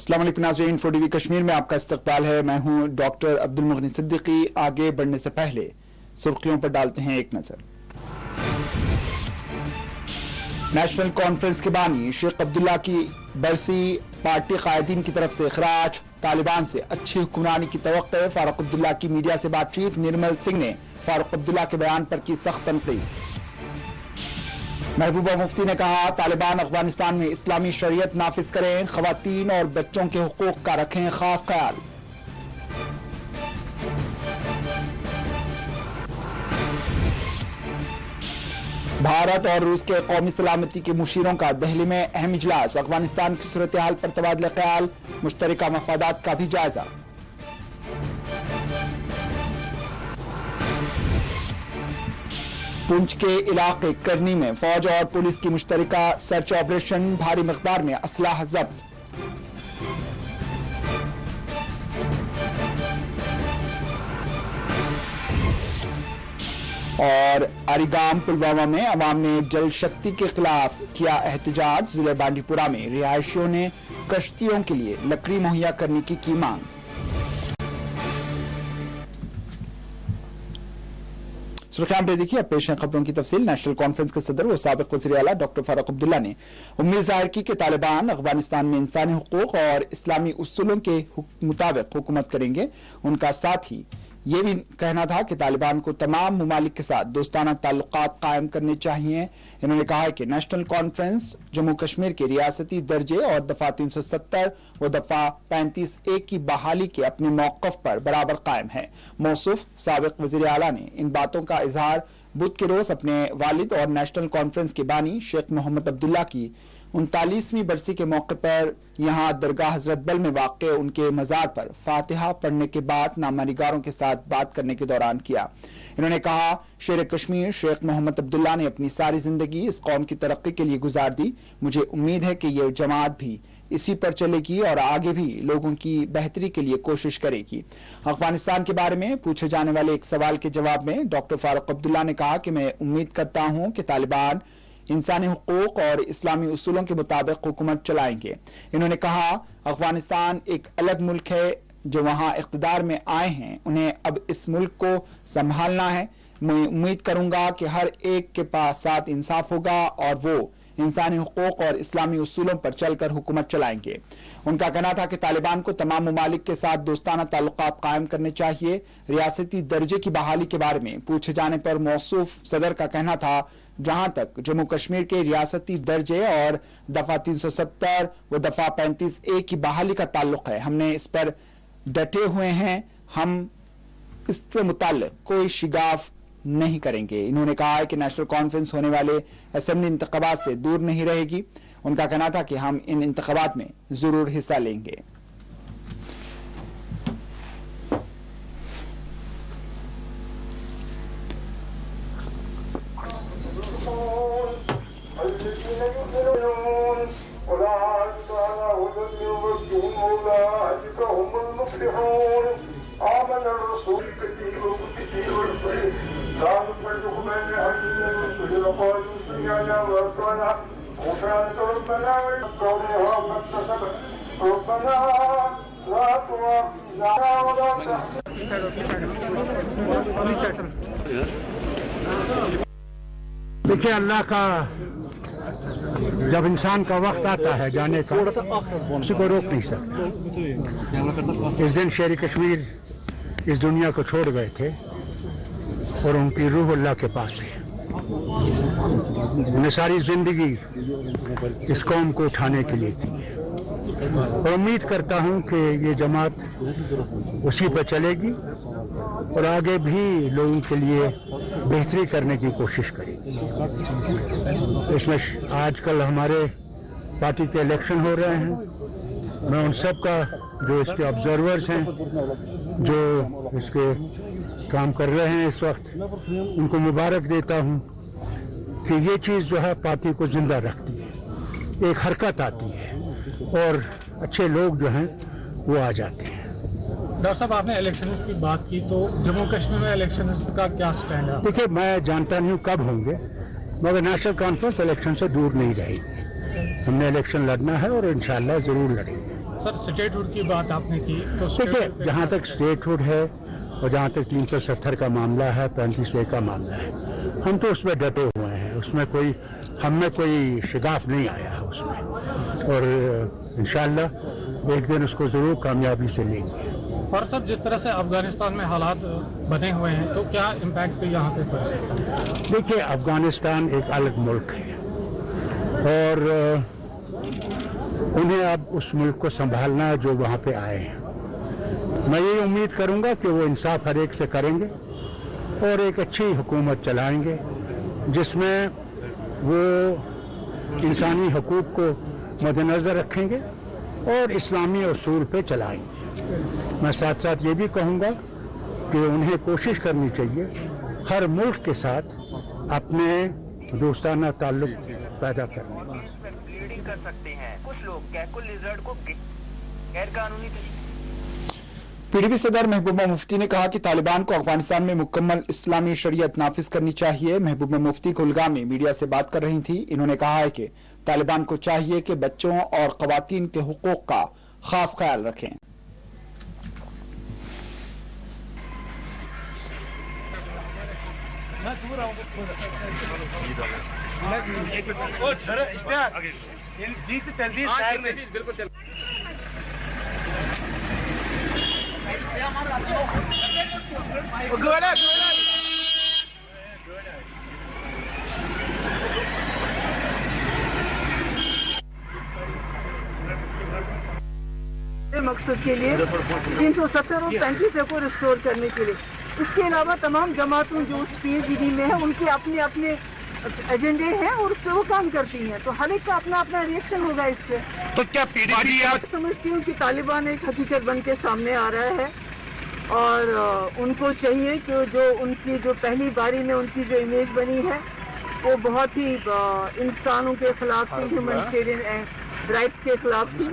السلام علیکم ناظرین، فور ٹی وی کشمیر میں آپ کا استقبال ہے۔ میں ہوں ڈاکٹر عبدالمغنی صدیقی۔ آگے بڑھنے سے پہلے سرخیوں پر ڈالتے ہیں ایک نظر۔ نیشنل کانفرنس کے بانی شیخ عبداللہ کی برسی، پارٹی قائدین کی طرف سے اخراج، طالبان سے اچھی حکمرانی کی توقع، فاروق عبداللہ کی میڈیا سے بات چیت، نرمل سنگھ نے فاروق عبداللہ کے بیان پر کی سخت تنقید۔ محبوبہ مفتی نے کہا طالبان افغانستان میں اسلامی شریعت نافذ کریں، خواتین اور بچوں کے حقوق کا رکھیں خاص خیال۔ بھارت اور روس کے قومی سلامتی کے مشیروں کا دہلی میں اہم اجلاس، افغانستان کی صورتحال پر تبادلہ خیال، مشترکہ مفادات کا بھی جائزہ۔ پونچھ کے علاقے کرنی میں فوج اور پولیس کی مشترکہ سرچ آپریشن، بھاری مقدار میں اسلحہ ضبط۔ اور اریگام پلوامہ میں عوام نے جل شکتی کے خلاف کیا احتجاج، ضلع بانڈی پورہ میں رہائشیوں نے کشتیوں کے لیے لکڑی مہیا کرنے کی مانگ۔ سرخیاں پہ دیکھیے، اب پیش ہیں خبروں کی تفصیل۔ نیشنل کانفرنس کے صدر و سابق وزیر اعلیٰ ڈاکٹر فاروق عبداللہ نے امید ظاہر کی کہ طالبان افغانستان میں انسانی حقوق اور اسلامی اصولوں کے مطابق حکومت کریں گے۔ ان کا ساتھ ہی یہ بھی کہنا تھا کہ طالبان کو تمام ممالک کے ساتھ دوستانہ تعلقات قائم کرنے چاہیے۔ انہوں نے کہا کہ نیشنل کانفرنس جموں کشمیر کے ریاستی درجے اور دفعہ 370 و دفعہ 35(1) کی بحالی کے اپنے موقف پر برابر قائم ہے۔ موصوف سابق وزیر اعلیٰ نے ان باتوں کا اظہار بدھ کے روز اپنے والد اور نیشنل کانفرنس کے بانی شیخ محمد عبداللہ کی 39ویں برسی کے موقع پر یہاں درگاہ حضرت بل میں واقع ان کے مزار پر فاتحہ پڑھنے کے بعد نامہ نگاروں کے ساتھ بات کرنے کے دوران کیا۔ انہوں نے کہا شیر کشمیر شیخ محمد عبداللہ نے اپنی ساری زندگی اس قوم کی ترقی کے لیے گزار دی۔ مجھے امید ہے کہ یہ جماعت بھی اسی پر چلے گی اور آگے بھی لوگوں کی بہتری کے لیے کوشش کرے گی۔ افغانستان کے بارے میں پوچھے جانے والے ایک سوال کے جواب میں ڈاکٹر فاروق عبداللہ نے کہا کہ میں امید کرتا ہوں کہ طالبان انسانی حقوق اور اسلامی اصولوں کے مطابق حکومت چلائیں گے۔ انہوں نے کہا سنبھالنا ایک الگ ملک ہے، جو وہاں اقتدار میں آئے ہیں انہیں اب اس ملک کو سنبھالنا ہے۔ میں امید کروں گا کہ ہر ایک کے پاس ساتھ انصاف ہوگا اور وہ انسانی حقوق اور اسلامی اصولوں پر چل کر حکومت چلائیں گے۔ ان کا کہنا تھا کہ طالبان کو تمام ممالک کے ساتھ دوستانہ تعلقات قائم کرنے چاہیے۔ ریاستی درجے کی بحالی کے بارے میں پوچھے جانے پر موصوف صدر کا کہنا تھا جہاں تک جموں کشمیر کے ریاستی درجے اور دفعہ 370 و دفعہ 35(1) کی بحالی کا تعلق ہے، ہم نے اس پر ڈٹے ہوئے ہیں، ہم اس سے متعلق کوئی شگاف نہیں کریں گے۔ انہوں نے کہا کہ نیشنل کانفرنس ہونے والے اسمبلی انتخابات سے دور نہیں رہے گی۔ ان کا کہنا تھا کہ ہم ان انتخابات میں ضرور حصہ لیں گے۔ دیکھیے، اللہ کا جب انسان کا وقت آتا ہے جانے کا کسی کو روک نہیں سکتا۔ اس دن شیر کشمیر اس دنیا کو چھوڑ گئے تھے اور ان کی روح اللہ کے پاس ہے۔ انہوں نے ساری زندگی اس قوم کو اٹھانے کے لیے کی ہے اور امید کرتا ہوں کہ یہ جماعت اسی پر چلے گی اور آگے بھی لوگوں کے لیے بہتری کرنے کی کوشش کرے گی۔ اس میں آج کل ہمارے پارٹی کے الیکشن ہو رہے ہیں، میں ان سب کا جو اس کے آبزرورز ہیں، جو اس کے کام کر رہے ہیں اس وقت، ان کو مبارک دیتا ہوں کہ یہ چیز جو ہے پارٹی کو زندہ رکھتی ہے، ایک حرکت آتی ہے اور اچھے لوگ جو ہیں وہ آ جاتے ہیں۔ ڈاکٹر صاحب، آپ نے الیکشنز کی بات کی، تو جموں کشمیر میں الیکشنز کا کیا سٹینڈ ہے؟ دیکھیے، میں جانتا نہیں ہوں کب ہوں گے، مگر نیشنل کانفرنس الیکشن سے دور نہیں رہے گی۔ ہم نے الیکشن لڑنا ہے اور انشاءاللہ ضرور لڑیں گے۔ सर स्टेटहुड की बात आपने की तो देखिए, जहाँ तक स्टेटहुड है और जहाँ तक 370 का मामला है, 35A का मामला है, हम तो उसमें डटे हुए हैं। उसमें हम में कोई शिगाफ नहीं आया है उसमें, और इंशाअल्लाह एक दिन उसको ज़रूर कामयाबी से लेंगे। और सब जिस तरह से अफगानिस्तान में हालात बने हुए हैं तो क्या इम्पैक्ट यहाँ पे पड़ सकता है? देखिए, अफगानिस्तान एक अलग मुल्क है और उन्हें अब उस मुल्क को संभालना है जो वहाँ पे आए हैं। मैं ये उम्मीद करूँगा कि वो इंसाफ हर एक से करेंगे और एक अच्छी हुकूमत चलाएंगे जिसमें वो इंसानी हकूक़ को मद्देनज़र रखेंगे और इस्लामी उसूल पे चलाएंगे। मैं साथ साथ ये भी कहूँगा कि उन्हें कोशिश करनी चाहिए हर मुल्क के साथ अपने दोस्ताना ताल्लुक पैदा करने। ब्लीडिंग कर सकते हैं कुछ लोग कैकुल लिजर्ड को गैर कानूनी पीडीपी सदर महबूबा मुफ्ती ने कहा कि तालिबान को अफगानिस्तान में मुकम्मल इस्लामी शरीयत नाफिज करनी चाहिए। महबूबा मुफ्ती कुलगाम में मीडिया से बात कर रही थी। इन्होंने कहा है कि तालिबान को चाहिए कि बच्चों और खवातीन के हुकूक का खास ख्याल रखें। मकसद के लिए 370 और 35A को रिस्टोर करने के लिए। इसके अलावा तमाम जमातों जो उस PAGD में है उनके अपने अपने एजेंडे हैं और उस पर वो काम करती हैं, तो हर एक का अपना अपना रिएक्शन होगा इस पे। तो क्या पीडीपी आप समझती हूँ कि तालिबान एक हकीकत बन के सामने आ रहा है और उनको चाहिए कि जो उनकी जो पहली बारी में उनकी जो इमेज बनी है वो बहुत ही इंसानों के खिलाफ थी, ह्यूमैनिटेरियन राइट्स के खिलाफ थी।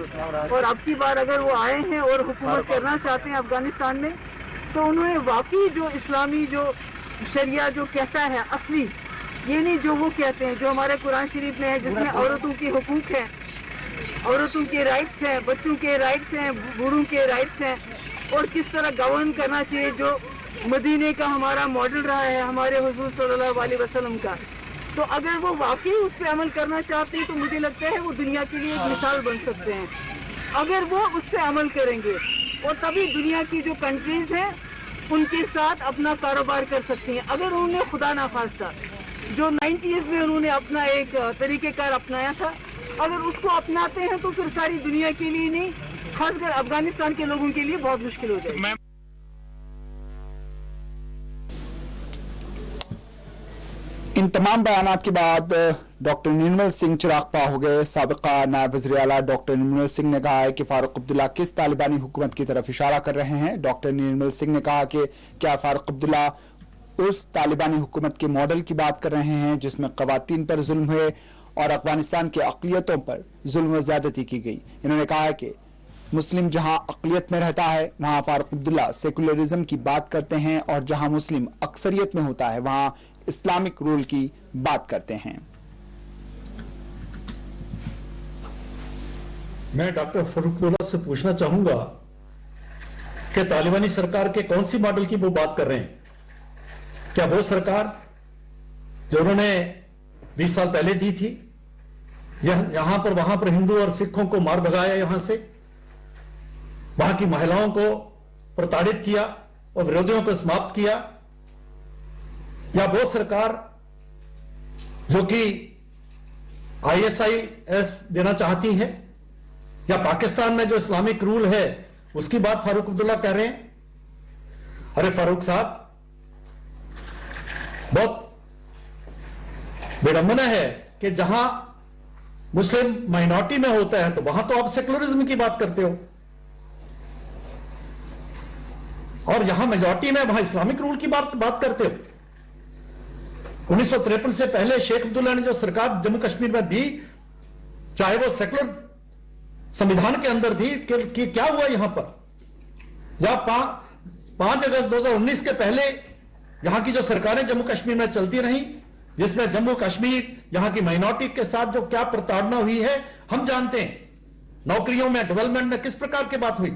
और अब की बार अगर वो आए हैं और हुकूमत करना चाहते हैं अफगानिस्तान में, तो उन्होंने वाकई जो इस्लामी जो शरिया जो कहता है असली, ये नहीं जो वो कहते हैं, जो हमारे कुरान शरीफ में है जिसमें औरतों के हुकूक हैं, औरतों के राइट्स हैं, बच्चों के राइट्स हैं, बूढ़ों के राइट्स हैं, और किस तरह गवर्न करना चाहिए, जो मदीने का हमारा मॉडल रहा है हमारे हुजूर सल्लल्लाहु अलैहि वसल्लम का। तो अगर वो वाकई उस पर अमल करना चाहते हैं तो मुझे लगता है वो दुनिया के लिए एक मिसाल बन सकते हैं अगर वो उस पर अमल करेंगे, और तभी दुनिया की जो कंट्रीज हैं उनके साथ अपना कारोबार कर सकती हैं। अगर उन्होंने खुदा ना खास्ता जो 90s में उन्होंने अपना एक तरीक़ेकार अपनाया था, अगर उसको अपनाते हैं तो फिर सारी दुनिया के लिए नहीं, खासकर अफगानिस्तान के लोगों के लिए बहुत मुश्किल हो जाएगी। इन तमाम बयानात के बाद डॉक्टर निर्मल सिंह चिरागपा हो गए। साबिका नायब वज़ीर आला डॉक्टर निर्मल सिंह ने कहा है कि फारूक अब्दुल्ला किस तालिबानी हुकूमत की तरफ इशारा कर रहे हैं। डॉक्टर निर्मल सिंह ने कहा कि क्या फारूक अब्दुल्ला उस तालिबानी हुकूमत के मॉडल की बात कर रहे हैं जिसमें ख़वातीन पर जुल्म हुए और अफगानिस्तान की अक़लियतों पर जुल्म व ज़्यादती की गई। इन्होंने कहा है कि मुस्लिम जहां अक़लियत में रहता है वहां फारूक अब्दुल्ला सेकुलरिज्म की बात करते हैं और जहां मुस्लिम अक्सरियत में होता है वहां इस्लामिक रूल की बात करते हैं। मैं डॉक्टर फारूक अब्दुल्ला से पूछना चाहूंगा कि तालिबानी सरकार के कौन सी मॉडल की वो बात कर रहे हैं? क्या वो सरकार जो उन्होंने 20 साल पहले दी थी, यहां पर वहां पर हिंदू और सिखों को मार भगाया, यहां से वहां की महिलाओं को प्रताड़ित किया और विरोधियों को समाप्त किया, या वो सरकार जो कि ISIS देना चाहती है, या पाकिस्तान में जो इस्लामिक रूल है उसकी बात फारूक अब्दुल्ला कह रहे हैं? अरे फारूक साहब, बहुत विडंबना है कि जहां मुस्लिम माइनॉरिटी में होता है तो वहां तो आप सेकुलरिज्म की बात करते हो, और यहां मेजॉरिटी में वहां इस्लामिक रूल की बात करते हो। 1953 से पहले शेख अब्दुल्ला ने जो सरकार जम्मू कश्मीर में दी, चाहे वो सेकुलर संविधान के अंदर दी, कि क्या हुआ यहां पर? जब 5 अगस्त 2019 के पहले यहां की जो सरकारें जम्मू कश्मीर में चलती रही, जिसमें जम्मू कश्मीर यहां की माइनॉरिटी के साथ जो क्या प्रताड़ना हुई है हम जानते हैं। नौकरियों में, डेवलपमेंट में किस प्रकार की बात हुई?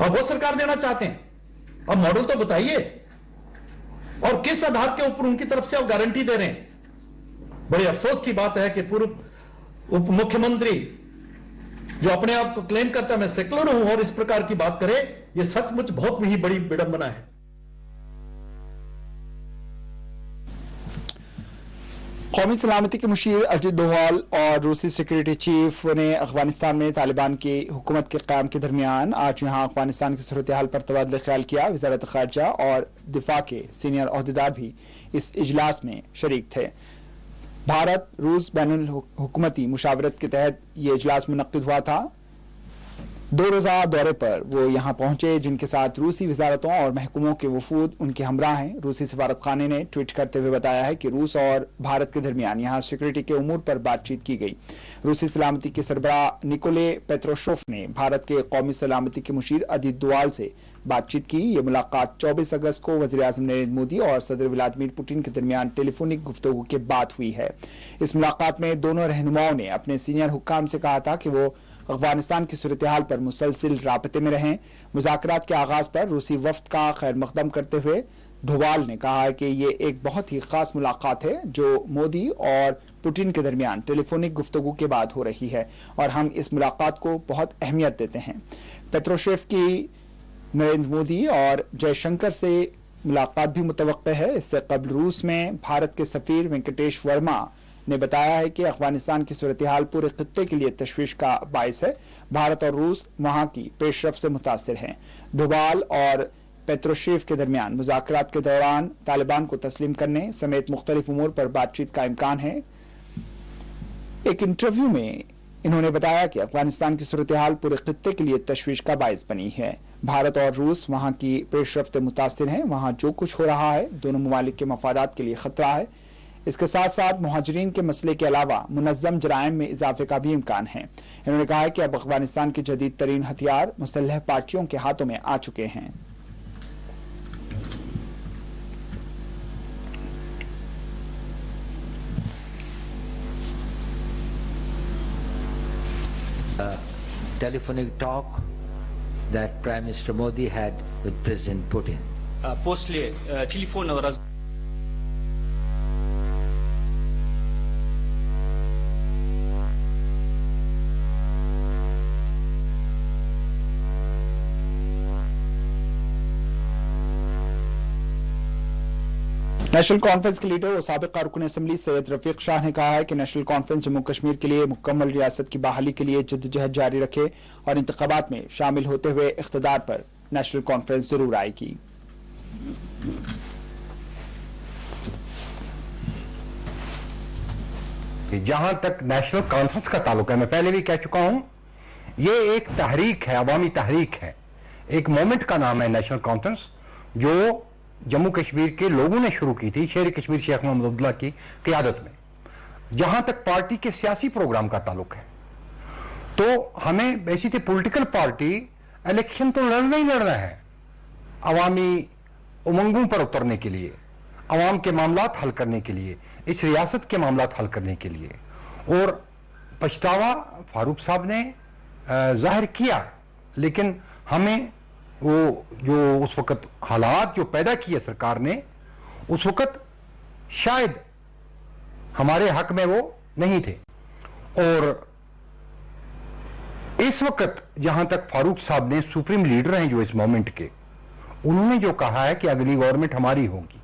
और वो सरकार देना चाहते हैं। अब मॉडल तो बताइए, और किस आधार के ऊपर उनकी तरफ से आप गारंटी दे रहे हैं? बड़े अफसोस की बात है कि पूर्व उप मुख्यमंत्री जो अपने आप को क्लेम करता है मैं सेकुलर हूं और इस प्रकार की बात करे, यह सचमुच बहुत ही बड़ी विडंबना है। कौमी सलामती के मुशीर अजित डोभाल और रूसी सिक्योरिटी चीफ ने अफगानिस्तान में तालिबान की हुकूमत के क़याम के दरमियान आज यहाँ अफगानिस्तान की सूरत हाल पर तबादला ख्याल किया। वज़ारत ख़ारजा और दिफा के सीनियर अहदेदार भी इस इजलास में शरीक थे। भारत रूस बैनुल हुकूमती मुशावरत के तहत ये इजलास मुनक्किद हुआ था। 2 रोज़ा दौरे पर वो यहाँ पहुंचे, जिनके साथ रूसी वजारतों और महकमों के वफूद उनके हमरा हैं। रूसी सफारत खाने ने ट्वीट करते हुए बताया है कि रूस और भारत के दरमियान यहाँ सिक्योरिटी के उमूर पर बातचीत की गई। रूसी सलामती के सरबराह निकोले पेत्रोशोव ने भारत के कौमी सलामती के मुशीर अजित डोभाल से बातचीत की। ये मुलाकात 24 अगस्त को वज़ीर आज़म नरेंद्र मोदी और सदर व्लादिमीर पुतिन के दरमियान टेलीफोनिक गुफ्तगू के बाद हुई है। इस मुलाकात में दोनों रहनुमाओं ने अपने सीनियर हुक्काम से कहा था कि वो अफगानिस्तान की सूरत हाल पर मुसलसिल राबते में रहें। मुज़ाकरात के आगाज पर रूसी वफ्द का खैर मकदम करते हुए डोभाल ने कहा है कि ये एक बहुत ही खास मुलाकात है जो मोदी और पुतिन के दरमियान टेलीफोनिक गुफ्तगू के बाद हो रही है और हम इस मुलाकात को बहुत अहमियत देते हैं। पेत्रोशेव की नरेंद्र मोदी और जयशंकर से मुलाकात भी मुतवक्के है। इससे कबल रूस में भारत के सफीर वेंकटेश वर्मा ने बताया है कि अफगानिस्तान की सूरत हाल पूरे खित्ते के लिए तशवीश का बायस है। भारत और रूस वहां की पेशरफ से मुतासिर हैं। डोभाल और पेत्रोशेव के दरमियान मुज़ाकरात के दौरान तालिबान को तस्लीम करने समेत मुख्तलिफ उमूर पर बातचीत का इम्कान है। एक इंटरव्यू में इन्होंने बताया कि अफगानिस्तान की सूरत हाल पूरे खित्ते के लिए तशवीश का बायस बनी है। भारत और रूस वहां की पेशरफ से मुतासिर हैं। वहां जो कुछ हो रहा है दोनों ममालिक के मफादात के लिए खतरा है। इसके साथ साथ मुहाजिरीन के मसले के अलावा मुनज़्ज़म जराइम में इजाफे का भी इम्कान है। इन्होंने कहा है कि अब अफगानिस्तान के जदीद तरीन हथियार मुसल्लह पार्टियों के हाथों में आ चुके हैं। Telephonic talk that Prime Minister Modi had with President Putin. После телефонного разговора national conference के लीडर और साबिक कारकुन असम्बली सैयद रफीक शाह ने कहा है कि नेशनल कॉन्फ्रेंस जम्मू कश्मीर के लिए मुकम्मल रियासत की बहाली के लिए जद्दोजहद जारी रखे और इंतखाबात में शामिल होते हुए इख्तिदार पर नेशनल कॉन्फ्रेंस जरूर आएगी। जहां तक नेशनल कॉन्फ्रेंस का ताल्लुक है, मैं पहले भी कह चुका हूं, ये एक तहरीक है, अवामी तहरीक है, एक मोमेंट का नाम है नेशनल कॉन्फ्रेंस, जो जम्मू कश्मीर के लोगों ने शुरू की थी शेर कश्मीर शेख मोहम्मद अब्दुल्ला की क़यादत में। जहां तक पार्टी के सियासी प्रोग्राम का ताल्लुक है तो हमें बेसिकली पॉलिटिकल पार्टी इलेक्शन तो लड़ना ही लड़ना है, अवामी उमंगों पर उतरने के लिए, अवाम के मामलात हल करने के लिए, इस रियासत के मामलात हल करने के लिए। और पछतावा फारूक साहब ने जाहिर किया, लेकिन हमें वो जो उस वक्त हालात जो पैदा किए सरकार ने, उस वक्त शायद हमारे हक में वो नहीं थे। और इस वक्त जहां तक फारूक साहब ने सुप्रीम लीडर हैं जो इस मोमेंट के, उन्होंने जो कहा है कि अगली गवर्नमेंट हमारी होगी,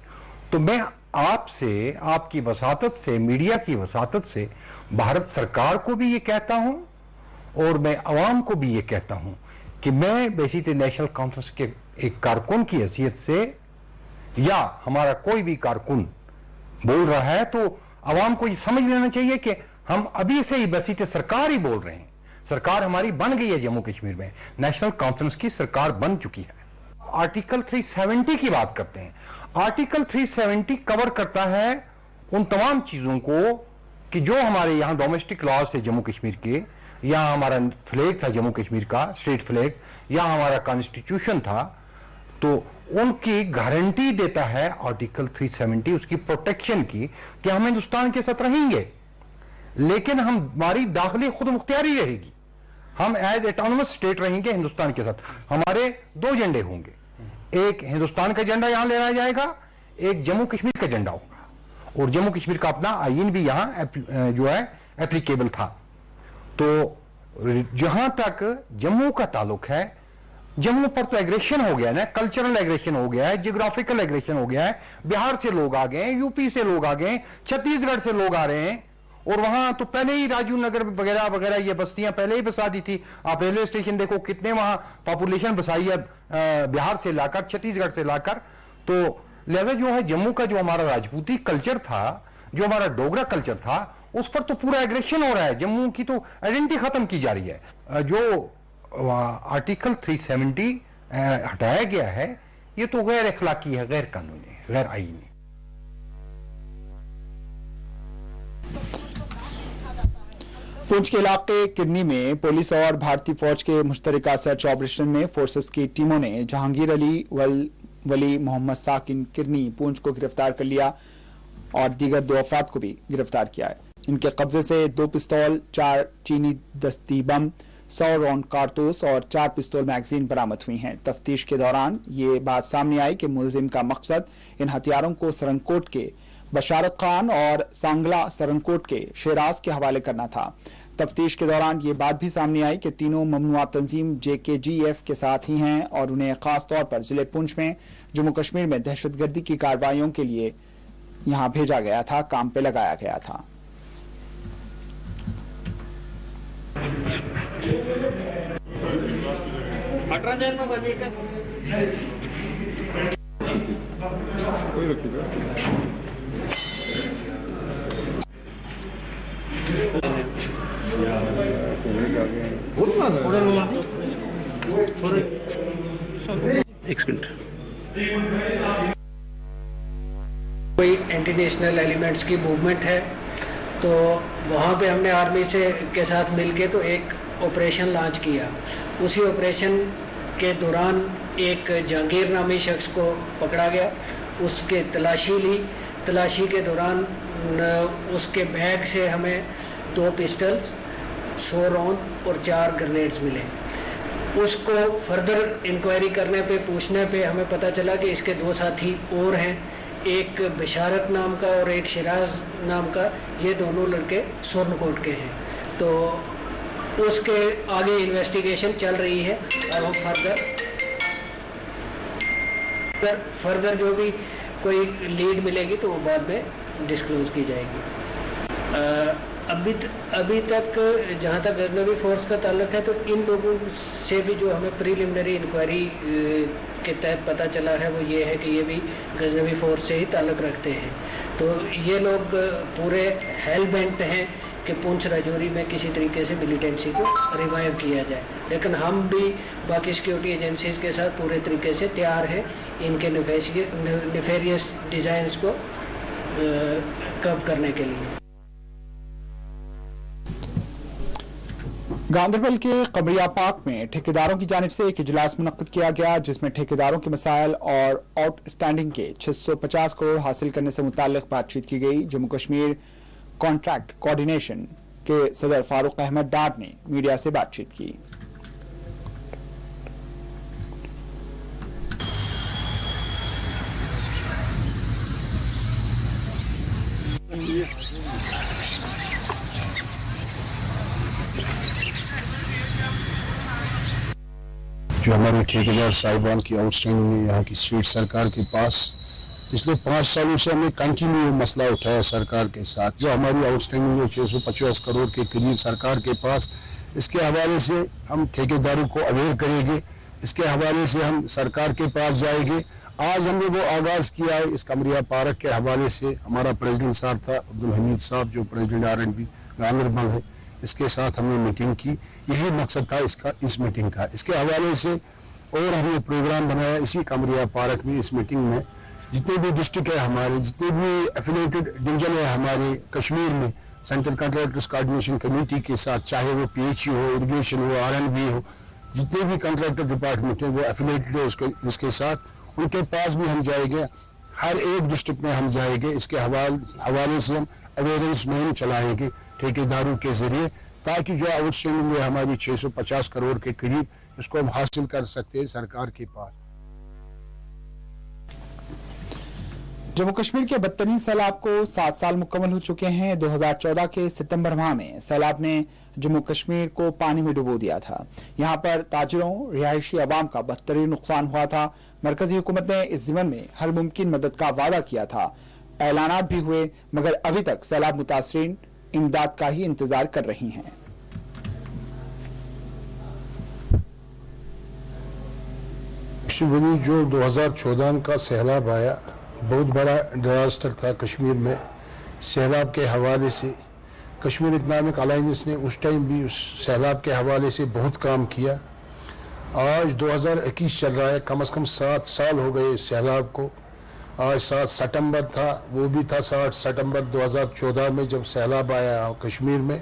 तो मैं आपसे, आपकी वसातत से, मीडिया की वसातत से भारत सरकार को भी ये कहता हूं और मैं अवाम को भी ये कहता हूं कि मैं बेसिकली नेशनल कॉन्फ्रेंस के एक कारकुन की हैसियत से, या हमारा कोई भी कारकुन बोल रहा है तो अवाम को ये समझ लेना चाहिए कि हम अभी से ही बेसिकली सरकार ही बोल रहे हैं। सरकार हमारी बन गई है, जम्मू कश्मीर में नेशनल कॉन्फ्रेंस की सरकार बन चुकी है। आर्टिकल 370 की बात करते हैं। आर्टिकल 370 कवर करता है उन तमाम चीजों को कि जो हमारे यहां डोमेस्टिक लॉज थे जम्मू कश्मीर के, या हमारा फ्लैग था जम्मू कश्मीर का, स्टेट फ्लैग, या हमारा कॉन्स्टिट्यूशन था, तो उनकी गारंटी देता है आर्टिकल 370 उसकी प्रोटेक्शन की कि हम हिंदुस्तान के साथ रहेंगे। لیکن ہماری داخلی خود مختاری رہے گی. ہم ایز اٹانومس اسٹیٹ رہیں گے ہندوستان کے ساتھ. ہمارے 2 ایجنڈے ہوں گے. ایک ہندوستان کا ایجنڈا یہاں لینا جائے گا, ایک جموں کشمیر کا ایجنڈا ہوگا, اور جموں کشمیر کا اپنا آئین بھی یہاں جو ہے اپلیکیبل تھا. تو جہاں تک جموں کا تعلق ہے, جموں پر تو ایگریشن ہو گیا نا, کلچرل ایگریشن ہو گیا ہے, جیوگرافیکل ایگریشن ہو گیا ہے. بہار سے لوگ آ گئے ہیں, یو پی سے لوگ آ گئے ہیں, چھتیس گڑھ سے لوگ آ رہے ہیں, اور وہاں تو پہلے ہی راجیو نگر وغیرہ وغیرہ یہ بستیاں پہلے ہی بسا دی تھی. آپ ریلوے اسٹیشن دیکھو کتنے وہاں پاپولیشن بسائی ہے بہار سے لا کر, چھتیس گڑھ سے لا کر. تو لہذا جو ہے جموں کا جو ہمارا راجپوتی کلچر تھا, جو ہمارا ڈوگرا کلچر تھا, اس پر تو پورا ایگریشن ہو رہا ہے. جموں کی تو آئیڈینٹی ختم کی جا رہی ہے. جو آرٹیکل 370 ہٹایا گیا ہے, یہ تو غیر اخلاقی ہے, غیر قانونی ہے, غیر آئینی. پونچھ کے علاقے کرنی میں پولیس اور بھارتی فوج کے مشترکہ سرچ آپریشن میں فورسز کی ٹیموں نے جہانگیر علی ولی محمد ساکن کرنی پونچھ کو گرفتار کر لیا اور دیگر 2 افراد کو بھی گرفتار کیا ہے. ان کے قبضے سے 2 پستول, 4 چینی دستی بم, 100 راؤنڈ کارتوس اور 4 پستول میگزین برآمد ہوئی ہیں. تفتیش کے دوران یہ بات سامنے آئی کہ ملزم کا مقصد ان ہتھیاروں کو سرنکوٹ کے بشارت خان اور سانگلا سرنکوٹ کے شیراز کے حوالے کرنا تھا. تفتیش کے دوران یہ بات بھی سامنے آئی کہ تینوں ممنوعہ تنظیم JKGF کے ساتھ ہی ہیں اور انہیں خاص طور پر ضلع پونچھ میں جموں کشمیر میں دہشت گردی کی کارروائیوں کے لیے یہاں بھیجا گیا تھا, کام پہ لگایا گیا تھا. کوئی اینٹی نیشنل ایلیمنٹس کی موومنٹ ہے تو وہاں پہ ہم نے آرمی کے ساتھ مل کے تو ایک آپریشن لانچ کیا. اسی آپریشن کے دوران ایک جہانگیر نامی شخص کو پکڑا گیا, اس کے تلاشی لی. تلاشی کے دوران اس کے بیگ سے ہمیں 2 پسٹل, 100 راؤنڈ اور 4 گرنیڈز ملے. اس کو فردر انکوائری کرنے پہ, پوچھنے پہ ہمیں پتہ چلا کہ اس کے 2 ساتھی اور ہیں, ایک بشارت نام کا اور ایک شیراز نام کا. یہ دونوں لڑکے سورنکوٹ کے ہیں. تو اس کے آگے انویسٹیگیشن چل رہی ہے اور ہم فردر جو بھی کوئی لیڈ ملے گی تو وہ بعد میں ڈسکلوز کی جائے گی. ابھی تک جہاں تک غزنوی فورس کا تعلق ہے تو ان لوگوں سے بھی جو ہمیں پریلیمنری انکوائری کے تحت پتہ چلا ہے وہ یہ ہے کہ یہ بھی غزنوی فورس سے ہی تعلق رکھتے ہیں. تو یہ لوگ پورے ہیل بینٹ ہیں کہ پونچھ راجوری میں کسی طریقے سے ملیٹنسی کو ریوائیو کیا جائے. لیکن ہم بھی باقی سیکیورٹی ایجنسیز کے ساتھ پورے طریقے سے تیار ہیں ان کے نیفیریس ڈیزائنز کو کب کرنے کے لیے. گاندربل کے قمریہ پارک میں ٹھیکیداروں کی جانب سے ایک اجلاس منعقد کیا گیا جس میں ٹھیکیداروں کے مسائل اور آؤٹ اسٹینڈنگ کے 650 کروڑ حاصل کرنے سے متعلق بات چیت کی گئی. جموں کشمیر کانٹریکٹ کوارڈینیشن کے صدر فاروق احمد ڈار نے میڈیا سے بات چیت کی. جو ہمارے ٹھیکیدار صاحبان کی آؤٹ اسٹینڈنگ ہے یہاں کی اسٹیٹ سرکار کے پاس پچھلے 5 سالوں سے ہم نے کنٹینیو مسئلہ اٹھایا سرکار کے ساتھ. جو ہماری آؤٹ اسٹینڈنگ ہے 650 کروڑ کے قریب سرکار کے پاس, اس کے حوالے سے ہم ٹھیکیداروں کو اویئر کریں گے, اس کے حوالے سے ہم سرکار کے پاس جائیں گے. آج ہم نے وہ آغاز کیا ہے اس قمریہ پارک کے حوالے سے. ہمارا پریزیڈنٹ صاحب تھا عبدالحمید صاحب جو پریزیڈنٹ RNB گاندربل ہے, اس کے ساتھ ہم نے میٹنگ کی. یہی مقصد تھا اس میٹنگ کا. اس کے حوالے سے اور ہم نے پروگرام بنایا اسی قمریہ پارک میں. اس میٹنگ میں جتنے بھی ڈسٹرکٹ ہے ہمارے, جتنے بھی ایفیلیٹڈ ڈویژن ہے ہمارے کشمیر میں, سینٹرل کنٹریکٹرز کوآرڈینیشن کمیٹی کے ساتھ, چاہے وہ PHE ہو, اریگیشن ہو, RNB ہو, جتنے بھی کنٹریکٹر ڈپارٹمنٹ ہیں وہ ایفیلیٹڈ ہے اس کے ساتھ, ان کے پاس بھی ہم جائیں گے. ہر ایک ڈسٹرکٹ میں ہم جائیں گے. اس کے حوالے سے ہم اویئرنیس مہم چلائیں گے ठेकेदारों के जरिए, ताकि जो आउटस्टैंडिंग है हमारी 650 करोड़ के करीब, इसको हम हासिल कर सकते हैं सरकार के पास। जम्मू कश्मीर के बदतरीन सैलाब को 7 साल मुकम्मल हो चुके हैं। 2014 के सितंबर माह में सैलाब ने जम्मू कश्मीर को पानी में डुबो दिया था। यहां पर ताजिरों, रिहायशी अवाम का बदतरीन नुकसान हुआ था। मरकजी हुकूमत ने इस ज़िमन में हर मुमकिन मदद का वादा किया था, ऐलानात भी हुए, मगर अभी तक सैलाब मुतासरीन इमदाद का ही इंतजार कर रही हैं। जो 2014 का सैलाब आया, बहुत बड़ा डिजास्टर था कश्मीर में। सैलाब के हवाले से कश्मीर इकनॉमिक अलायंस ने उस टाइम भी उस सैलाब के हवाले से बहुत काम किया। आज 2021 चल रहा है, कम से कम 7 साल हो गए सैलाब को। आज 7 सितंबर था, वो भी था 7 सितंबर 2014 में जब सैलाब आया कश्मीर में।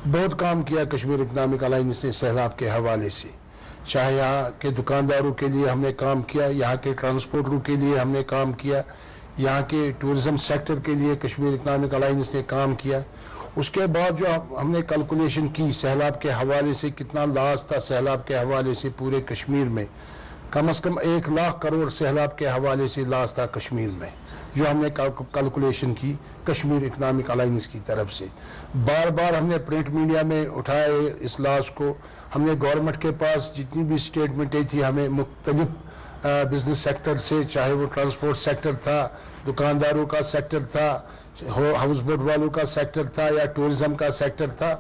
बहुत काम किया कश्मीर इकनॉमिक अलायंस ने सैलाब के हवाले से। चाहे यहाँ के दुकानदारों के लिए हमने काम किया, यहाँ के ट्रांसपोर्टरों के लिए हमने काम किया, यहाँ के टूरिज्म सेक्टर के लिए कश्मीर इकनॉमिक अलायंस ने काम किया। उसके बाद जो हमने कैलकुलेशन की सैलाब के हवाले से कितना लॉस था सैलाब के हवाले से पूरे कश्मीर में, कम से कम 1 लाख करोड़ सैलाब के हवाले से लॉस था कश्मीर में, जो हमने कैलकुलेशन की कश्मीर इकनॉमिक अलायंस की तरफ से। बार बार हमने प्रिंट मीडिया में उठाए इस लॉस को। हमने गवर्नमेंट के पास जितनी भी स्टेटमेंटें थी, हमें मुख्तलिफ बिजनेस सेक्टर से, चाहे वो ट्रांसपोर्ट सेक्टर था, दुकानदारों का सेक्टर था, हाउस बोट वालों का सेक्टर था या टूरिज्म का सेक्टर था,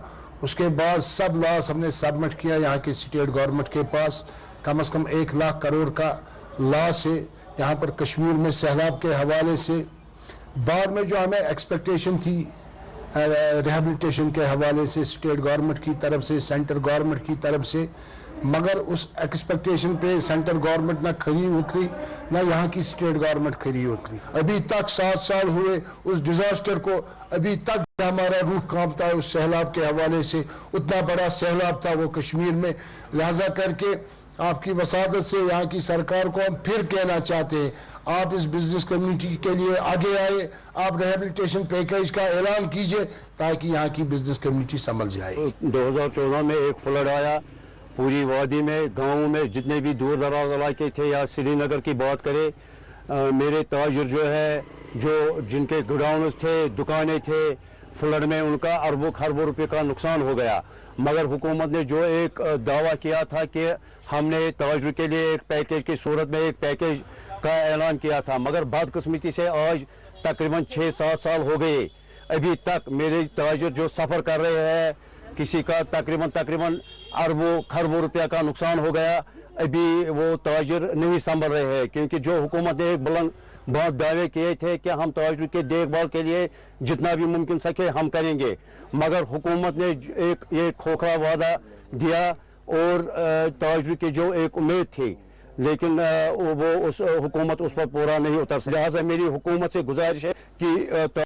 उसके बाद सब लॉस हमने सबमिट किया यहाँ के स्टेट गवर्नमेंट के पास। कम से कम 1 लाख करोड़ का लॉस है यहाँ पर कश्मीर में सैलाब के हवाले से। बाद में जो हमें एक्सपेक्टेशन थी रिहेबिलिटेशन के हवाले से स्टेट गवर्नमेंट की तरफ से, सेंटर गवर्नमेंट की तरफ से, मगर उस एक्सपेक्टेशन पे सेंटर गवर्नमेंट ना खरी उतरी, ना यहाँ की स्टेट गवर्नमेंट खरी उतरी। अभी तक 7 साल हुए उस डिजास्टर को, अभी तक हमारा रूह कांपता है उस सैलाब के हवाले से। उतना बड़ा सैलाब था वो कश्मीर में। लिहाजा करके आपकी वसादत से यहाँ की सरकार को हम फिर कहना चाहते हैं, आप इस बिजनेस कम्युनिटी के लिए आगे आए, आप रिहेबिलिटेशन पैकेज का ऐलान कीजिए ताकि यहाँ की बिजनेस कम्युनिटी संभल जाए। 2014 में एक फ्लड आया पूरी वादी में, गाँव में जितने भी दूर दराज इलाके थे, या श्रीनगर की बात करें, मेरे ताजिर जो है, जो जिनके गोडाउन्स थे, दुकानें थे, फ्लड में उनका अरबों खरबों रुपये का नुकसान हो गया। मगर हुकूमत ने जो एक दावा किया था कि हमने ताजिर के लिए एक पैकेज की सूरत में एक पैकेज का ऐलान किया था, मगर बदकिस्मती से आज तकरीबन 6-7 साल हो गए, अभी तक मेरे ताजिर जो सफ़र कर रहे हैं, किसी का तकरीबन अरबों खरबों रुपया का नुकसान हो गया, अभी वो ताजिर नहीं संभल रहे हैं। क्योंकि जो हुकूमत ने एक बुलंद बहुत दावे किए थे कि हम ताजिर के देखभाल के लिए जितना भी मुमकिन सके हम करेंगे, मगर हुकूमत ने एक खोखला वादा दिया और ताजिर की जो एक उम्मीद थी, लेकिन वो उस हुकूमत उस पर पूरा नहीं उतर। लिहाजा मेरी हुकूमत से गुजारिश है कि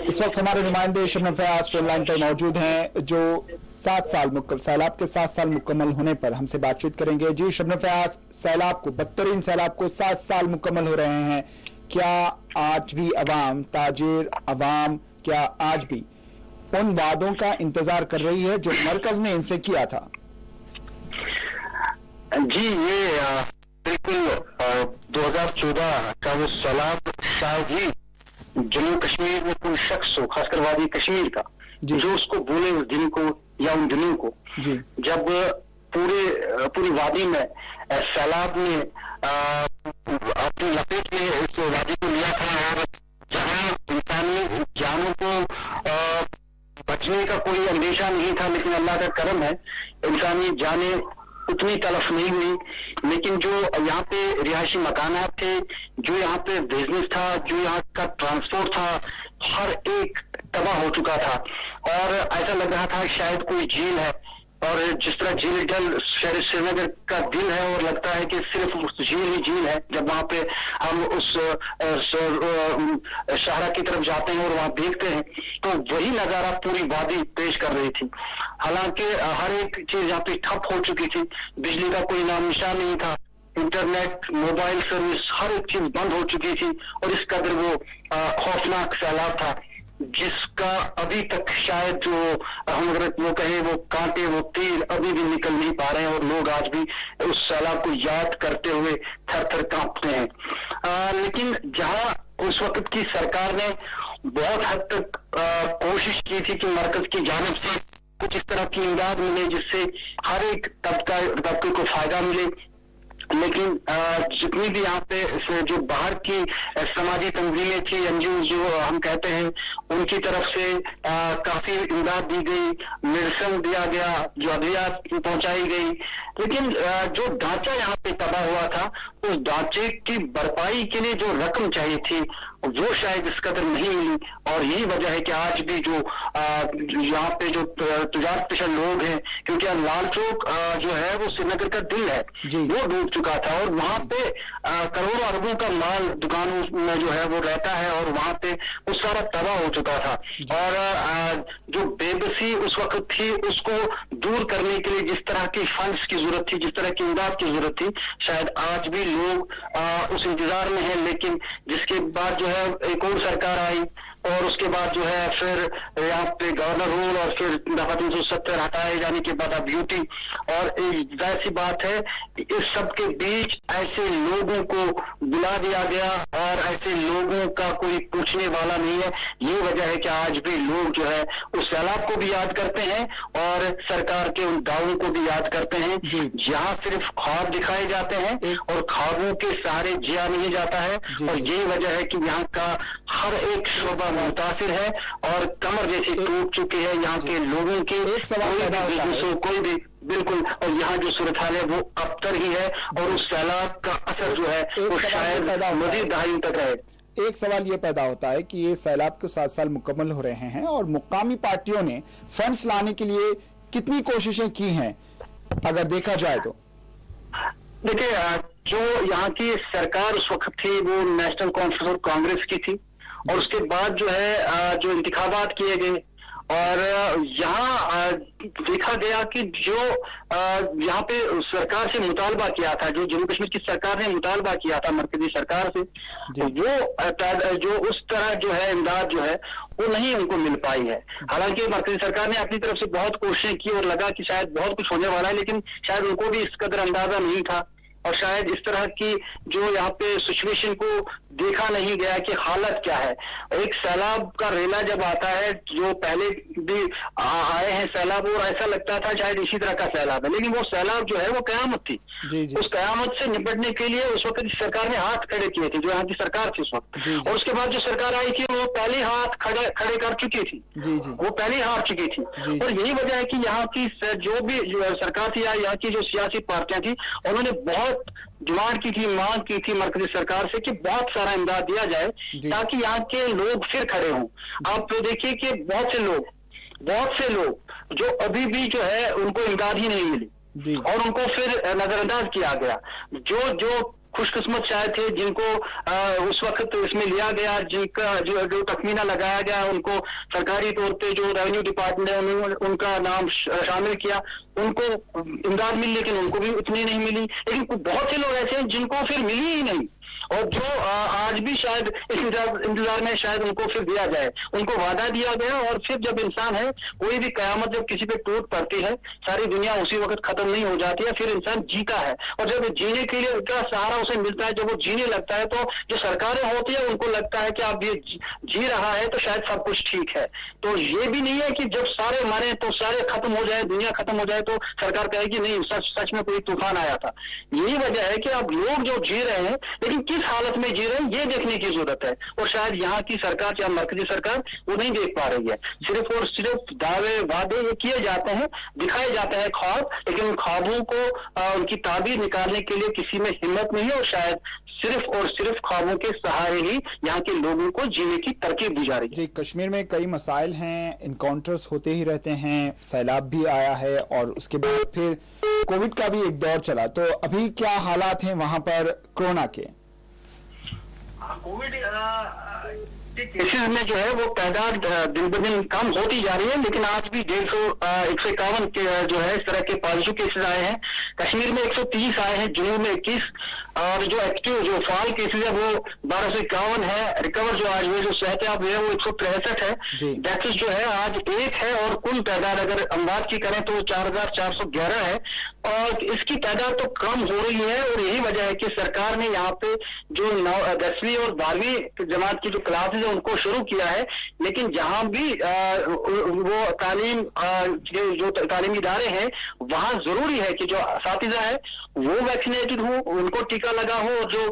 इस वक्त हमारे नुमाइंदे शबनम फयाज फोन लाइन पर मौजूद हैं, जो 7 साल सैलाब के 7 साल मुकम्मल होने पर हमसे बातचीत करेंगे। जी शबनम फयाज, सैलाब को, बदतरीन सैलाब को 7 साल मुकम्मल हो रहे हैं, क्या आज भी अवाम, ताजिर अवाम, क्या आज भी उन वादों का इंतजार कर रही है जो मरकज ने इनसे किया था? जी, ये बिल्कुल 2014 का वो सैलाब शायद ही जम्मू कश्मीर में कोई शख्स हो, खासकर वादी कश्मीर का, जो उसको भूले उस दिन को या उन दिनों को जब पूरी वादी में सैलाब ने अपनी लपेट में उस वादी को लिया था, और जहां इंसानी जानों को बचने का कोई अंदेशा नहीं था, लेकिन अल्लाह का करम है इंसानी जाने उतनी तलफ नहीं हुई। लेकिन जो यहाँ पे रिहायशी मकानात थे, जो यहाँ पे बिजनेस था, जो यहाँ का ट्रांसपोर्ट था, हर एक तबाह हो चुका था। और ऐसा लग रहा था शायद कोई झील है, और जिस तरह झील डल शहर श्रीनगर का दिल है, और लगता है कि सिर्फ झील ही झील है। जब वहां पे हम उस शहरा की तरफ जाते हैं और वहां देखते हैं तो वही नजारा पूरी वादी पेश कर रही थी। हालांकि हर एक चीज यहाँ पे ठप हो चुकी थी, बिजली का कोई नाम निशान नहीं था, इंटरनेट, मोबाइल सर्विस, हर एक चीज बंद हो चुकी थी और इस कदर वो खौफनाक सैलाब था जिसका अभी तक शायद जो हम अगर वो कहें वो कांटे, वो तीर अभी भी निकल नहीं पा रहे हैं और लोग आज भी उस सैलाब को याद करते हुए थर थर कांपते हैं। लेकिन जहां उस वक्त की सरकार ने बहुत हद तक कोशिश की थी कि मरकज की जानिब से कुछ इस तरह की इमदाद मिले जिससे हर एक तबके को फायदा मिले, लेकिन जितनी भी यहाँ पे जो बाहर की समाजी तंजीमें थी, एनजीओ जो हम कहते हैं, उनकी तरफ से काफी इमदाद दी गई, मेडिसिन दिया गया, जो अद्वियात पहुंचाई गई, लेकिन जो ढांचा यहाँ पे तबाह हुआ था उस ढांचे की भरपाई के लिए जो रकम चाहिए थी वो शायद इस कदर नहीं मिली। और यही वजह है कि आज भी जो यहाँ पे जो तजारत पेशा लोग हैं, क्योंकि लाल चौक जो है वो श्रीनगर का दिल है, वो डूब चुका था और वहां पे करोड़ों अरबों का माल दुकानों में जो है वो रहता है और वहां पे वो सारा तबाह हो चुका था। और जो बेबसी उस वक्त थी उसको दूर करने के लिए जिस तरह की फंड्स की जरूरत थी, जिस तरह की इमदाद की जरूरत थी, शायद आज भी लोग उस इंतजार में हैं। लेकिन जिसके बाद जो है एक और सरकार आई और उसके बाद जो है फिर यहाँ पे गवर्नर रूल और फिर दफा 370 हटाए जाने के बाद अब यूटी, और जाहिर सी बात है इस सब के बीच ऐसे लोगों को बुला दिया गया और ऐसे लोगों का कोई पूछने वाला नहीं है। ये वजह है कि आज भी लोग जो है उस सैलाब को भी याद करते हैं और सरकार के उन दावों को भी याद करते हैं, जहाँ सिर्फ ख्वाब दिखाए जाते हैं और ख्वाबों के सहारे जिया नहीं जाता है। और यही वजह है कि यहाँ का हर एक शोबा मुतासिर है और कमर जैसी टूट चुकी है यहाँ के लोगों की। एक सवाल कोई भी बिल्कुल, और यहाँ जो सूरत हाल है वो अबतर ही है और उस सैलाब का असर जो है वो शायद मजीद दहाइयों तक रहे। एक सवाल ये पैदा होता है कि ये सैलाब के 7 साल मुकम्मल हो रहे हैं और मुकामी पार्टियों ने फंड्स लाने के लिए कितनी कोशिशें की हैं अगर देखा जाए तो? देखिए, जो यहाँ की सरकार उस वक्त थी वो नेशनल कॉन्फ्रेंस और कांग्रेस की थी और उसके बाद जो है जो इंतखाबात किए गए और यहाँ देखा गया कि जो यहाँ पे सरकार से मुतालबा किया था, जो जम्मू कश्मीर की सरकार ने मुतालबा किया था मरकजी सरकार से, वो जो उस तरह जो है इमदाद जो है वो नहीं उनको मिल पाई है। हालांकि मरकजी सरकार ने अपनी तरफ से बहुत कोशिशें की और लगा कि शायद बहुत कुछ होने वाला है, लेकिन शायद उनको भी इस कदर अंदाजा नहीं था और शायद इस तरह की जो यहाँ पे सिचुएशन को देखा नहीं गया कि हालत क्या है। एक सैलाब का रेला जब आता है, जो पहले भी आए हैं सैलाब और ऐसा लगता था शायद इसी तरह का सैलाब है, लेकिन वो सैलाब जो है वो कयामत थी। उस कयामत से निपटने के लिए उस वक्त सरकार ने हाथ खड़े किए थे, जो यहाँ की सरकार थी उस वक्त, और उसके बाद जो सरकार आई थी वो पहले हाथ खड़े कर चुकी थी, वो पहले हार चुकी थी। और यही वजह है कि यहाँ की जो भी सरकार थी या यहाँ की जो सियासी पार्टियां थी, उन्होंने बहुत डिमांड की थी, मांग की थी मरकजी सरकार से कि बहुत सारा इमदाद दिया जाए ताकि यहाँ के लोग फिर खड़े हों। आप तो देखिए कि बहुत से लोग जो अभी भी जो है उनको इमदाद ही नहीं मिली और उनको फिर नजरअंदाज किया गया। जो खुशकिस्मत शायद थे जिनको उस वक्त इसमें लिया गया, जिनका जो तखमीना लगाया गया, उनको सरकारी तौर पे जो रेवेन्यू डिपार्टमेंट है उन्होंने उनका नाम शामिल किया, उनको इमदाद मिली, लेकिन उनको भी उतनी नहीं मिली। लेकिन बहुत से लोग ऐसे हैं जिनको फिर मिली ही नहीं और जो आज भी शायद इस इंतजार में शायद उनको फिर दिया जाए, उनको वादा दिया गया। और फिर जब इंसान है, कोई भी कयामत जब किसी पे टूट पड़ती है, सारी दुनिया उसी वक्त खत्म नहीं हो जाती है, फिर इंसान जीता है और जब जीने के लिए उनका सहारा उसे मिलता है, जब वो जीने लगता है तो जो सरकारें होती है उनको लगता है कि अब ये जी रहा है तो शायद सब कुछ ठीक है। तो ये भी नहीं है कि जब सारे मरे तो सारे खत्म हो जाए, दुनिया खत्म हो जाए तो सरकार कहेगी नहीं सच में कोई तूफान आया था। यही वजह है कि अब लोग जो जी रहे हैं, लेकिन किस हालत में जी रहे हैं ये देखने की जरूरत है और शायद यहाँ की सरकार या मरकजी सरकार वो नहीं देख पा रही है। सिर्फ और सिर्फ दावे वादे ये किए जाते हैं, दिखाए जाते हैं ख्वाब, लेकिन उन ख्वाबों को उनकी ताबीर निकालने के लिए किसी में हिम्मत नहीं है और शायद सिर्फ और सिर्फ ख्वाबों के सहारे ही यहाँ के लोगों को जीने की तरकीब दी जा रही है। जी, कश्मीर में कई मसाइल हैं, इनकाउंटर्स होते ही रहते हैं, सैलाब भी आया है और उसके बाद फिर कोविड का भी एक दौर चला, तो अभी क्या हालात हैं वहां पर कोरोना के? कोविड केसेस में जो है वो तादाद दिन ब दिन कम होती जा रही है, लेकिन आज भी 151 के जो है इस तरह के पॉजिटिव केसेस आए हैं। कश्मीर में 130 आए हैं, जम्मू में 21, और जो एक्टिव जो फाल केसेस है वो 1251 है। रिकवर जो आज हुए जो सेहतियाब हुए वो 163 है। डेथ्स जो है आज 1 है, और कुल तादाद अगर अंदाज की करें तो 4411 है, और इसकी तादाद तो कम हो रही है। और यही वजह है कि सरकार ने यहाँ पे जो 10वीं और 12वीं जमात की जो क्लासेज है उनको शुरू किया है, लेकिन जहां भी वो जो तालीमी इदारे हैं वहां जरूरी है कि जो असातिज़ा है वो वैक्सीनेटेड हो, उनको टीका लगा हो, और जो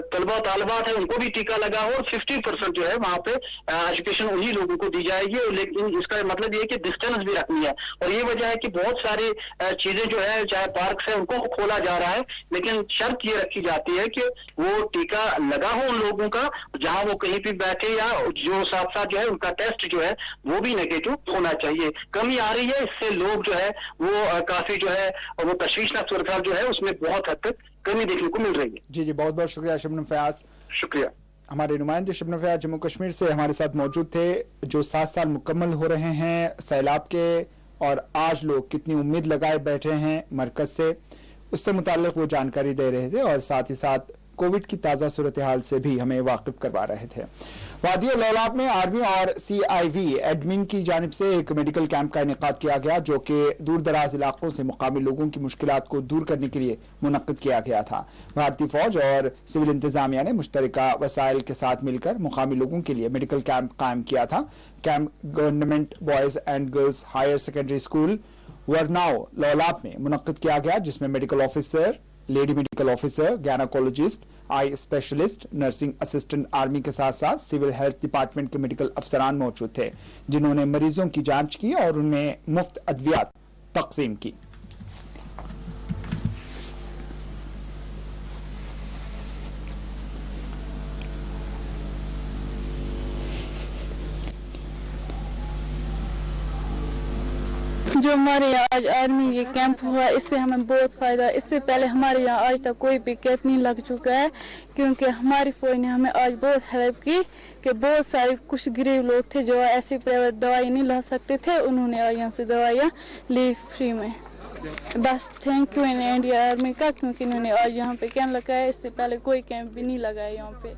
तलबा तालिबात है उनको भी टीका लगा हो, और 50% जो है वहां पे एजुकेशन उन्हीं लोगों को दी जाएगी। लेकिन इसका मतलब ये है कि डिस्टेंस भी रखनी है, और ये वजह है कि बहुत सारी चीजें जो है चाहे पार्क है उनको खोला जा रहा है, लेकिन शर्त ये रखी जाती है कि वो टीका लगा हो उन लोगों का जहां वो कहीं भी बैठे, या जो साथ साथ जो है उनका टेस्ट जो है वो भी नेगेटिव होना चाहिए। कमी आ रही है, इससे लोग जो है वो काफी जो है वो तशवीशनाक सूरत जो है उसमें बहुत हद तक कमी देखने को मिल रही है। जी जी, बहुत बहुत शुक्रिया शबनम फयाज। शुक्रिया। हमारे नुमाइंदे शबनम फयाज जम्मू कश्मीर से हमारे साथ मौजूद थे। जो 7 साल मुकम्मल हो रहे हैं सैलाब के, और आज लोग कितनी उम्मीद लगाए बैठे हैं मरकज से, उससे मुताल्लिक वो जानकारी दे रहे थे, और साथ ही साथ कोविड की ताज़ा सूरत हाल से भी हमें वाकिफ करवा रहे थे। वादी लौलाब में आर्मी और CIV एडमिन की जानिब से एक मेडिकल कैंप का इनेकाद किया गया, जो कि दूर दराज इलाकों से मुकामी लोगों की मुश्किलात को दूर करने के लिए मुनक्किद किया गया था। भारतीय फौज और सिविल इंतजामिया ने मुश्तरका वसाइल के साथ मिलकर मुकामी लोगों के लिए मेडिकल कैंप कायम किया था। Camp government boys and girls higher secondary school Warnow Lolab में मुनक्किद किया गया, जिसमें medical officer, lady medical officer, gynaecologist, eye specialist, nursing assistant army के साथ साथ सिविल हेल्थ डिपार्टमेंट के मेडिकल अफसरान मौजूद थे, जिन्होंने मरीजों की जांच की और उनमें मुफ्त अद्वियात तकसीम की। जो हमारे यहाँ आज आर्मी ये कैंप हुआ, इससे हमें बहुत फ़ायदा। इससे पहले हमारे यहाँ आज तक कोई भी कैंप नहीं लग चुका है, क्योंकि हमारी फौज ने हमें आज बहुत हेल्प की कि बहुत सारे कुछ गरीब लोग थे जो ऐसी प्राइवेट दवाई नहीं ला सकते थे, उन्होंने आज यहाँ से दवाइयाँ ली फ्री में। बस थैंक यू इंडिया आर्मी का, क्योंकि इन्होंने आज यहाँ पे कैंप लगाया। इससे पहले कोई कैंप भी नहीं लगाया यहाँ पे।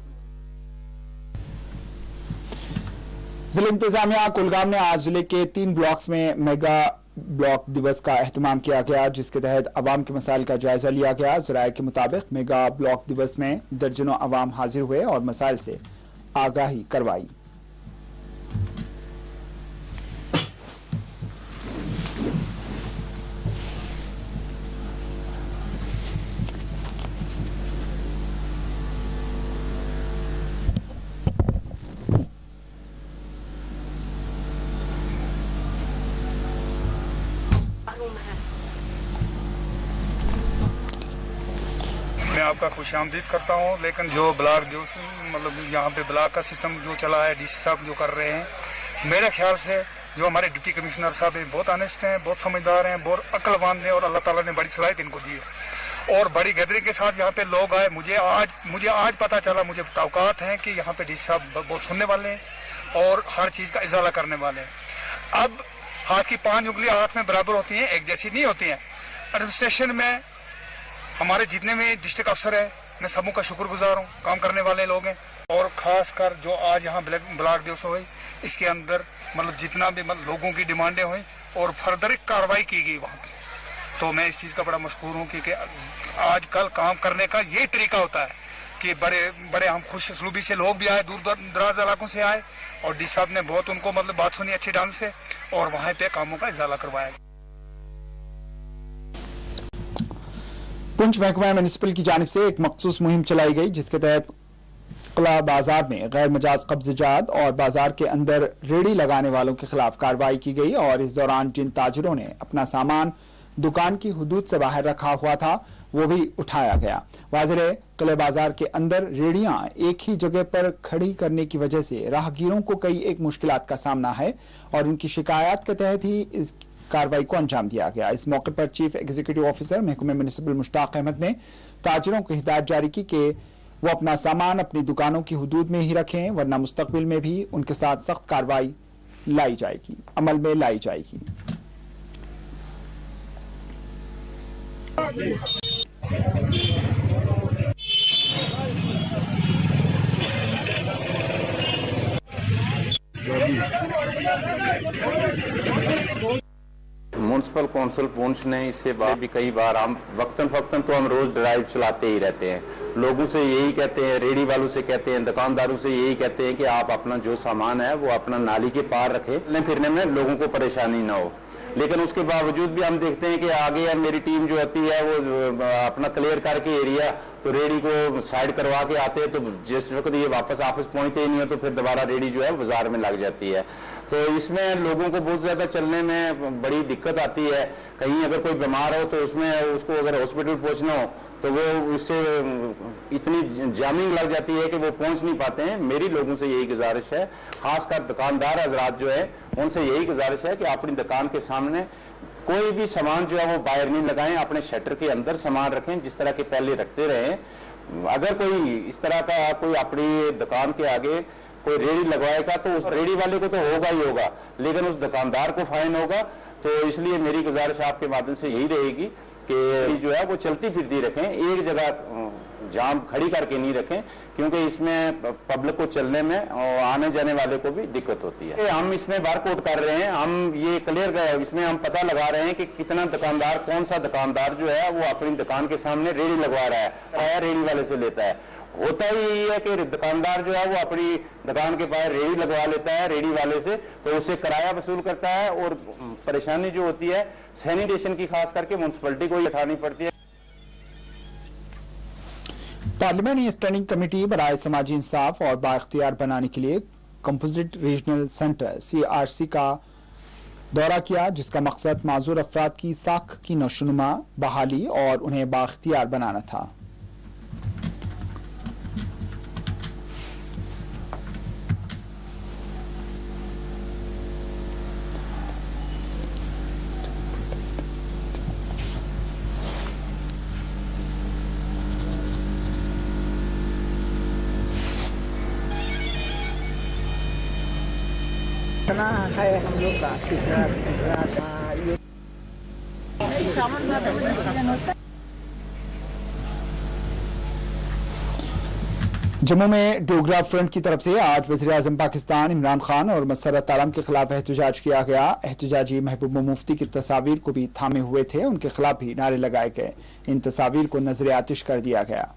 जिला इंतजामिया कुलगाम ने आज जिले के 3 ब्लॉक्स में मेगा ब्लॉक दिवस का एहतमाम किया गया, जिसके तहत अवाम के मसाइल का जायजा लिया गया। ज़राए के मुताबिक मेगा ब्लॉक दिवस में दर्जनों अवाम हाजिर हुए और मसाइल से आगाही करवाई। मैं आपका खुशामदीद करता हूँ, लेकिन जो ब्लॉक जो मतलब यहाँ पे ब्लॉक का सिस्टम जो चला है, डीसी साहब जो कर रहे हैं, मेरे ख्याल से जो हमारे डिप्टी कमिश्नर साहब हैं बहुत ऑनेस्ट हैं, बहुत समझदार हैं, बहुत अक्लवान हैं, और अल्लाह ताला ने बड़ी सलाहियत इनको दी है और बड़ी गदरी के साथ यहाँ पे लोग आए। मुझे आज पता चला, मुझे तवक़ात हैं कि यहाँ पे डीसी साहब बहुत सुनने वाले हैं और हर चीज़ का इजाला करने वाले हैं। अब हाथ की 5 उंगलियां हाथ में बराबर होती हैं, एक जैसी नहीं होती हैं। एडमिनिस्ट्रेशन में हमारे जितने भी डिस्ट्रिक्ट अफसर है, मैं सबों का शुक्रगुजार हूँ, काम करने वाले लोग हैं। और ख़ास कर जो आज यहाँ ब्लॉक दिवस हुई, इसके अंदर मतलब जितना भी लोगों की डिमांडें हुई और फर्दर कार्रवाई की गई वहाँ पे, तो मैं इस चीज़ का बड़ा मशहूर हूँ कि आजकल काम करने का यही तरीका होता है कि बड़े हम खुश असलूबी से लोग भी आए, दूर दराज इलाकों से आए, और डी साहब ने बहुत उनको मतलब बात सुनी अच्छी ढंग से, और वहाँ पे कामों का इजाला करवाया। पुंछ महकमा म्यूनिसिपल की जानिब से एक मखसूस मुहिम चलाई गई, जिसके तहत किला बाजार में गैर मजाज कब्ज़ेजात और बाजार के अंदर रेड़ी लगाने वालों के खिलाफ कार्रवाई की गई, और इस दौरान जिन ताजिरों ने अपना सामान दुकान की हुदूद से बाहर रखा हुआ था वो भी उठाया गया। वाज़ेह है, किले बाजार के अंदर रेड़ियां एक ही जगह पर खड़ी करने की वजह से राहगीरों को कई एक मुश्किलात का सामना है, और उनकी शिकायत के तहत ही इस कार्रवाई को अंजाम दिया गया। इस मौके पर चीफ एग्जीक्यूटिव ऑफिसर महकमे म्यूनिसिपल मुश्ताक अहमद ने ताजिरों को हिदायत जारी की कि वो अपना सामान अपनी दुकानों की हुदूद में ही रखें, वरना मुस्तकबिल में भी उनके साथ सख्त कार्रवाई अमल में लाई जाएगी। म्यूनसिपल काउंसिल पूंछ ने इससे बाद भी कई बार हम वक्तन फक्तन तो हम रोज ड्राइव चलाते ही रहते हैं। लोगों से यही कहते हैं, रेडी वालों से कहते हैं, दुकानदारों से यही कहते हैं कि आप अपना जो सामान है वो अपना नाली के पार रखें, चलने फिरने में लोगों को परेशानी ना हो। लेकिन उसके बावजूद भी हम देखते हैं कि आगे मेरी टीम जो होती है वो अपना क्लियर करके एरिया तो रेडी को साइड करवा के आते हैं, तो जिस वक्त ये वापस ऑफिस पहुंचते ही नहीं हो तो फिर दोबारा रेडी जो है बाजार में लग जाती है। तो इसमें लोगों को बहुत ज्यादा चलने में बड़ी दिक्कत आती है। कहीं अगर कोई बीमार हो तो उसमें उसको अगर हॉस्पिटल पहुंचना हो तो वो उससे इतनी जामिंग लग जाती है कि वो पहुंच नहीं पाते हैं। मेरी लोगों से यही गुजारिश है, खासकर दुकानदार हजरात जो है उनसे यही गुजारिश है कि अपनी दुकान के सामने कोई भी सामान जो है वो बाहर नहीं लगाएं, अपने शटर के अंदर सामान रखें जिस तरह के पहले रखते रहें। अगर कोई इस तरह का कोई अपनी दुकान के आगे कोई रेडी लगवाएगा तो उस रेडी वाले को तो होगा ही होगा, लेकिन उस दुकानदार को फाइन होगा। तो इसलिए मेरी गुजारिश आपके माध्यम से यही रहेगी कि जो है वो चलती फिरती रखें, एक जगह जाम खड़ी करके नहीं रखें, क्योंकि इसमें पब्लिक को चलने में और आने जाने वाले को भी दिक्कत होती है। हम इसमें बारकोड कर रहे हैं, हम ये क्लियर इसमें हम पता लगा रहे हैं कि कितना दुकानदार, कौन सा दुकानदार जो है वो अपनी दुकान के सामने रेडी लगवा रहा है, रेडी वाले से लेता है। होता ही यही है कि दुकानदार जो है वो अपनी दुकान के पास रेडी लगवा लेता है रेडी वाले से, तो उससे किराया वसूल करता है और परेशानी जो होती है सैनिटेशन की खास करके म्युनिसिपैलिटी को ही उठानी पड़ती है। पार्लियामेंट स्टैंडिंग कमेटी बराए समाजी इंसाफ और बाइख्तियार बनाने के लिए कंपोजिट रीजनल सेंटर CRC का दौरा किया, जिसका मकसद माजूर अफराद की साख की नशोनुमा, बहाली और उन्हें बाइख्तियार बनाना था। है हम लोग का तीसरा था ये जम्मू में डोगरा फ्रंट की तरफ से आज वज़ीर-ए-आज़म पाकिस्तान इमरान खान और मसर्रत आलम के खिलाफ एहतजाज किया गया। एहतजाजी महबूबा मुफ्ती की तस्वीर को भी थामे हुए थे, उनके खिलाफ भी नारे लगाए गए। इन तस्वीर को नजर आतिश कर दिया गया।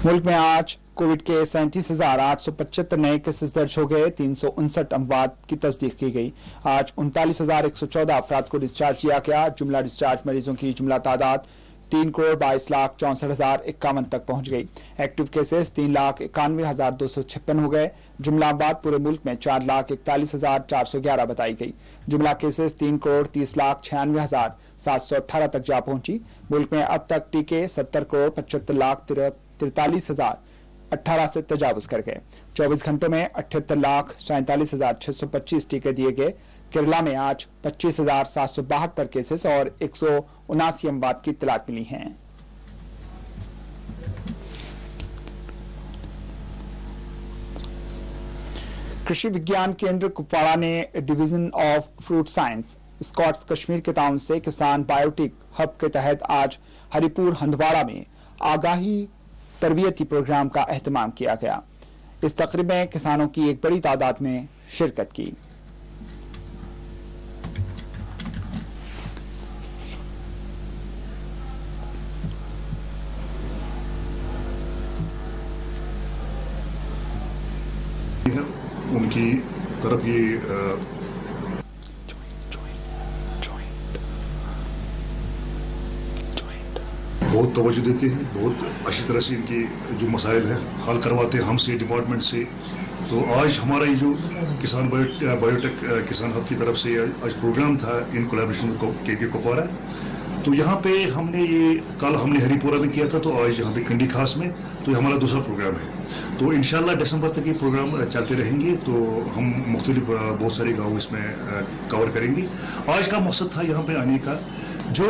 मुल्क में आज कोविड के 37,875 नए केसेस दर्ज हो गए। 359 अमवात की तस्दीक की गई। आज 39,114 अफराद को डिस्चार्ज किया गया। जुमला डिस्चार्ज मरीजों की जुमला तादाद 3,22,64,051 तक पहुंच गई। एक्टिव केसेस 3,91,256 हो गए। जुमला अमवात पूरे मुल्क में 4,41,411 बताई गई। जुमला केसेस 3,30,96,718 तक जा पहुंची। मुल्क में अब तक टीके 70,75,43,018 से तजावुज कर गए। 24 घंटों में 78,47,625 टीके दिए गए। केरला में आज 25,772 केसेस और 179 अमवात की इत्तलात मिली हैं। कृषि विज्ञान केंद्र कुपवाड़ा ने division of fruit science SKUAST Kashmir के ताउन से किसान बायोटिक हब के तहत आज हरिपुर हंदवाड़ा में आगाही तरबियती प्रोग्राम का एहतमाम किया गया। इस तकरीब में किसानों की एक बड़ी तादाद में शिरकत की। उनकी तरफ ये बहुत तवज्जो देते हैं, बहुत अच्छी तरह से इनके जो मसाइल हैं हल करवाते हैं हमसे, डिपार्टमेंट से। तो आज हमारा ये जो किसान बायोटेक किसान हब की तरफ से आज प्रोग्राम था इन कोलैबोरेशन में KP कुपवाड़ा, तो यहाँ पे हमने ये कल हमने हरिपुरा में किया था, तो आज यहाँ पे कंडी खास में, तो ये हमारा दूसरा प्रोग्राम है। तो इंशाल्लाह दिसंबर तक ये प्रोग्राम चलते रहेंगे, तो हम मुख्तलिफ बहुत सारे गाँव इसमें कवर करेंगे। आज का मकसद था यहाँ पे आने का, जो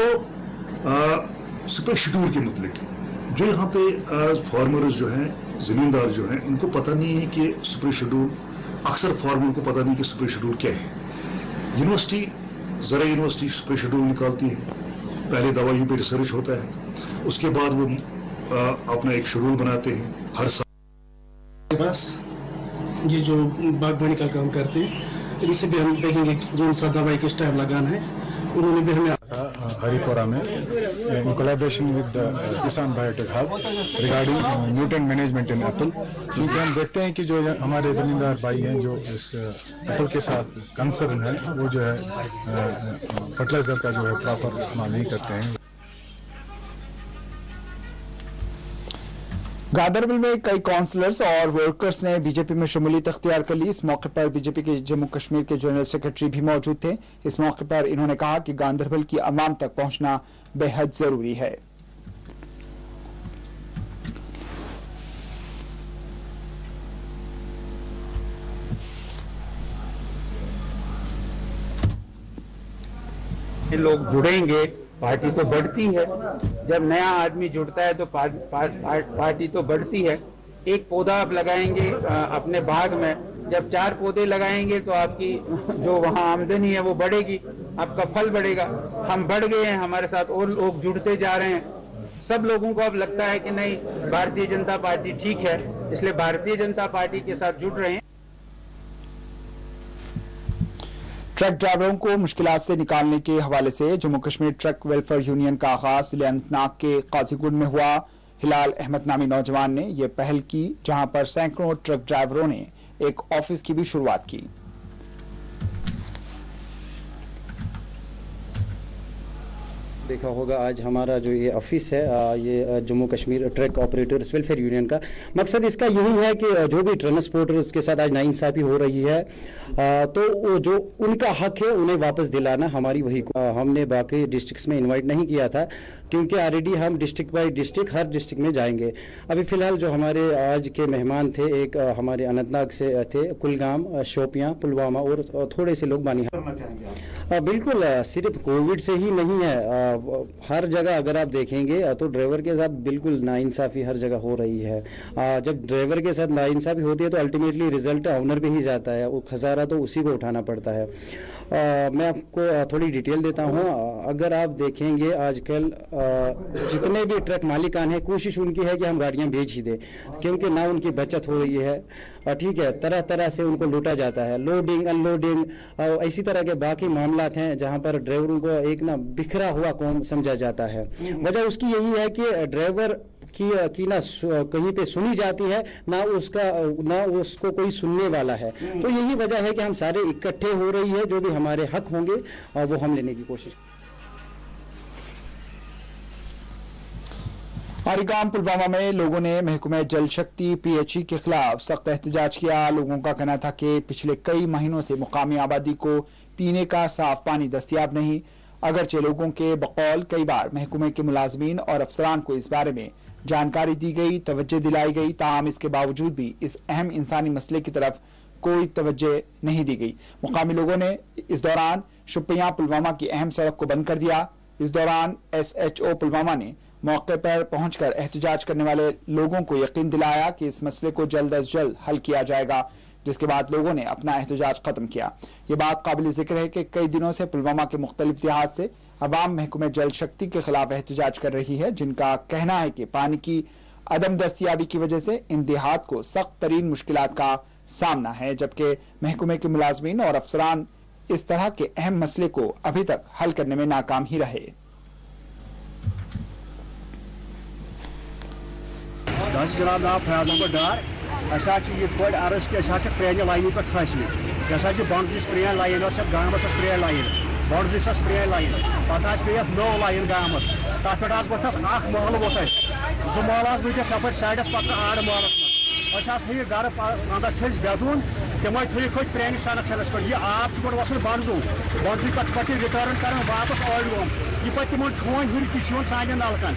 सुपर शेड्यूल के मतलब, जो यहाँ पे फार्मर्स जो हैं, ज़मींदार जो हैं, उनको पता नहीं है कि सुपर शेड्यूल, अक्सर फार्मर को पता नहीं कि सुपर शेड्यूल क्या है। यूनिवर्सिटी, ज़रा यूनिवर्सिटी सुपर शेड्यूल निकालती है, पहले दवाइयों पे रिसर्च होता है, उसके बाद वो अपना एक शेड्यूल बनाते हैं हर साल। बस ये जो बागबानी का काम करते हैं, इनसे भी हम देखेंगे कौन सा दवाई किस टाइम लगाना है, उन्होंने भी हमें हरिपुरा में in collaboration with the किसान biotech hub regarding nutrient management in apple, क्योंकि हम देखते हैं कि जो हमारे ज़मींदार भाई हैं जो इस एप्पल के साथ कंसर्न है, वो जो है फर्टिलाइजर का जो है प्रॉपर इस्तेमाल नहीं करते हैं। गांधरबल में कई काउंसलर्स और वर्कर्स ने बीजेपी में शमूलियत अख्तियार कर ली। इस मौके पर बीजेपी के जम्मू कश्मीर के जनरल सेक्रेटरी भी मौजूद थे। इस मौके पर इन्होंने कहा कि गांधरबल की अवाम तक पहुंचना बेहद जरूरी है। लोग जुड़ेंगे, पार्टी तो बढ़ती है। जब नया आदमी जुड़ता है तो पार्टी तो बढ़ती है। एक पौधा आप लगाएंगे अपने बाग में, जब 4 पौधे लगाएंगे तो आपकी जो वहाँ आमदनी है वो बढ़ेगी, आपका फल बढ़ेगा। हम बढ़ गए हैं, हमारे साथ और लोग जुड़ते जा रहे हैं। सब लोगों को अब लगता है कि नहीं, भारतीय जनता पार्टी ठीक है, इसलिए भारतीय जनता पार्टी के साथ जुड़ रहे हैं। ट्रक ड्राइवरों को मुश्किलात से निकालने के हवाले से Jammu Kashmir truck welfare union का आगाज अनंतनाग के काजीगुंड में हुआ। हिलाल अहमद नामी नौजवान ने यह पहल की, जहां पर सैकड़ों ट्रक ड्राइवरों ने एक ऑफिस की भी शुरुआत की। देखा होगा आज हमारा जो ये ऑफिस है, ये Jammu Kashmir truck operators welfare union का मकसद इसका यही है कि जो भी ट्रांसपोर्टर्स के साथ आज नाइंसाफी हो रही है, तो वो जो उनका हक है उन्हें वापस दिलाना हमारी वही। हमने बाकी डिस्ट्रिक्ट्स में इनवाइट नहीं किया था, क्योंकि ऑलरेडी हम district by district her district में जाएंगे। अभी फिलहाल जो हमारे आज के मेहमान थे, एक हमारे अनंतनाग से थे, कुलगाम, शोपियां, पुलवामा और थोड़े से लोग बानी। बिल्कुल, सिर्फ कोविड से ही नहीं है, हर जगह अगर आप देखेंगे तो ड्राइवर के साथ बिल्कुल नाइंसाफी हर जगह हो रही है। जब ड्राइवर के साथ नाइंसाफी होती है तो अल्टीमेटली रिजल्ट ऑनर पे ही जाता है, वो खसारा तो उसी को उठाना पड़ता है। मैं आपको थोड़ी डिटेल देता हूँ। अगर आप देखेंगे आजकल जितने भी ट्रक मालिकान हैं, कोशिश उनकी है कि हम गाड़ियाँ बेच ही दें, क्योंकि ना उनकी बचत हो रही है, ठीक है, तरह तरह से उनको लूटा जाता है, लोडिंग अनलोडिंग, इसी तरह के बाकी मामलात हैं जहाँ पर ड्राइवरों को एक ना बिखरा हुआ कौम समझा जाता है। वजह उसकी यही है कि ड्राइवर की ना कहीं पे सुनी जाती है, ना उसको कोई सुनने वाला है। तो यही वजह है कि हम सारे इकट्ठे हो रही है, जो भी हमारे हक होंगे और वो हम लेने की कोशिश। आरिगाम पुलवामा में लोगों ने महकमे जल शक्ति PHE के खिलाफ सख्त एहतजाज किया। लोगों का कहना था कि पिछले कई महीनों से मुकामी आबादी को पीने का साफ पानी दस्तियाब नहीं। अगरचे लोगों के बकौल कई बार महकमे के मुलाजमीन और अफसरान को इस बारे में जानकारी दी गई, तवज्जो दिलाई गई, ताहम इसके बावजूद भी इस अहम इंसानी मसले की तरफ कोई तवज्जो नहीं दी गई। मुकामी लोगों ने इस दौरान शुपियां पुलवामा की अहम सड़क को बंद कर दिया। इस दौरान SHO पुलवामा ने मौके पर पहुंचकर एहतजाज करने वाले लोगों को यकीन दिलाया कि इस मसले को जल्द अज जल्द हल किया जाएगा, जिसके बाद लोगों ने अपना एहतजाज खत्म किया। ये बात काबिल जिक्र है कि कई दिनों से पुलवामा के मुख्तलिफ देहात से अवाम महकमे जल शक्ति के खिलाफ एहतजाज कर रही है, जिनका कहना है कि पानी की अदम दस्तियाबी की वजह से इन देहात को सख्त तरीन मुश्किलात का सामना है, जबकि महकमे के मुलाजमीन और अफसरान इस तरह के अहम मसले को अभी तक हल करने में नाकाम ही रहे। जनाब नाम फयाज अहमद डार, ये अर्ज कि प्रेन लाइन पे खसम बंज प्रेन लाइन गामस प्रेन लाइन बंज प्रेन लाइन पे नौ लाइन गामस तथ पे वोथस महल वोत 2 महल वोत यप साइडस पक आड़ महल मज घर अंदर छस बेदून تم کھت پرانس کنکشنس پہ یہ آب گۄڈٕ وسان بنزو بنزو پہ رِٹٲرٕن کران واپس آلڈوم یہ پہ تمن چھوان ہُرِ تہِ سانٮ۪ن نلکن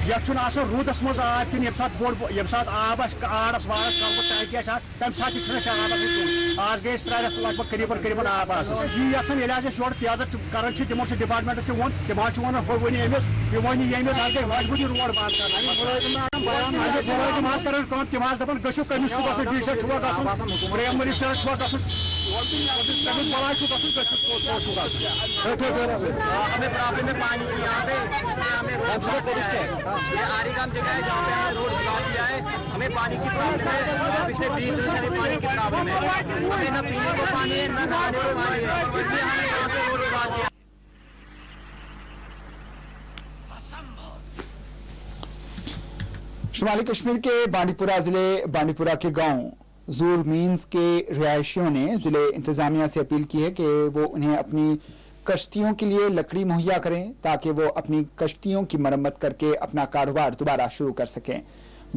یتھ روٗدس منٛز آب کِنہٕ ییٚمہِ ساتہٕ بوٚڑ ییٚمہِ ساتہٕ آب آسہِ آڑس واڑس کلبہٕ ٹانکی آسہِ تمہِ ساتہٕ تہِ چھُنہٕ اَسہِ آبس چون آز گٔے أسۍ 3 رٮ۪تھ لگ بگ قریٖبن آب آسان یی یژھان ییٚلہِ حظ أسۍ یورٕ تیزت کران چھِ تِمو سۭتۍ ڈپارٹمنٹس تہِ ووٚن تِم حظ چھِ ونان ہُہ ؤنِو أمِس یہِ وَنہِ ییٚمِس حظ گٔے مجبوٗری روڈ بنٛد کران مُلٲزِم حظ کران کٲم تِم حظ دپان گٔژھِو کٔمِس چھُ گژھُن ڈی سی چھُوا گژھُن پرٛایِم مِنِسٹرس چھُوا گژھُن تٔمِس بلاے چھُ گژھُن گٔژھِو کوٚت چھُ گژھُن ہمیں پرابلم ہے پانی کی یہاں پہ اس لیے ہمیں آری گام جگہ ہے جہاں پہ ہمیں روڈ بلاک کیا ہے ہمیں پانی کی پرابلم ہے پچھلے 20 دنوں سے ہمیں پانی کی پرابلم ہے ہمیں نہ پینے کو پانی ہے نہ نہانے کو پانی ہے اس لیے ہمیں یہاں پہ روڈ بلاک کیا شمالی کشمیر کے بانڈی پورہ ضلع بانڈی پورہ کے گاؤں زور مینز کے رہائشیوں نے ضلع انتظامیہ سے اپیل کی ہے کہ وہ انہیں اپنی کشتیوں کے لیے لکڑی مہیا کریں تاکہ وہ اپنی کشتیوں کی مرمت کر کے اپنا کاروبار دوبارہ شروع کر سکیں.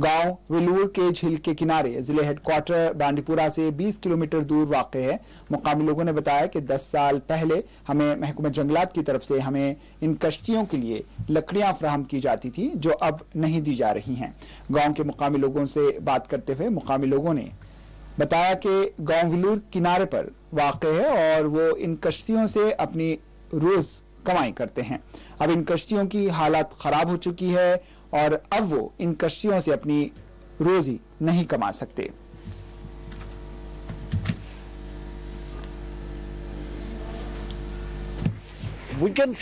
گاؤں ولور کے جھیل کے کنارے ضلع ہیڈ کوارٹر بانڈی پورہ سے 20 کلومیٹر دور واقع ہے. مقامی لوگوں نے بتایا کہ 10 سال پہلے ہمیں محکمہ جنگلات کی طرف سے ہمیں ان کشتیوں کے لیے لکڑیاں فراہم کی جاتی تھی جو اب نہیں دی جا رہی ہیں. گاؤں کے مقامی لوگوں سے بات کرتے ہوئے مقامی لوگوں نے بتایا کہ گاؤں ولور کنارے پر واقع ہے اور وہ ان کشتیوں سے اپنی روز کمائی کرتے ہیں. اب ان کشتیوں کی حالت خراب ہو چکی ہے اور اب وہ ان کشتیوں سے اپنی روزی نہیں کما سکتے. ونکن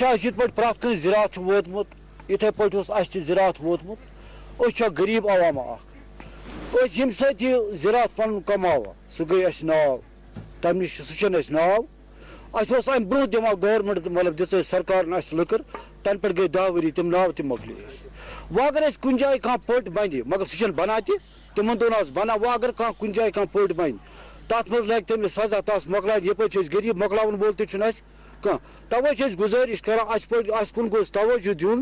پرت کن زراعت ووتمت اتھے پہ زراعت ووتمت غریب عوام یم سات یہ زراعت پن کماوا سہ گئی اس ناو تم نش سہ ناو اس ام برو دما گورمنٹ مطلب دس سرکار لکر تن پہ گئی 10 ؤری تم ناو تہ مکلی وہ اگر کن جائیں کھانا پٹ بند مگر سہ بنا تم دون بنا وہ اگر کن جائیں کھانا پٹ بند تر مز لگ تمس سزا تس مکلائن یپر غریب مکلاون وول تہ توے گزارش کران کن گوس توجہ دن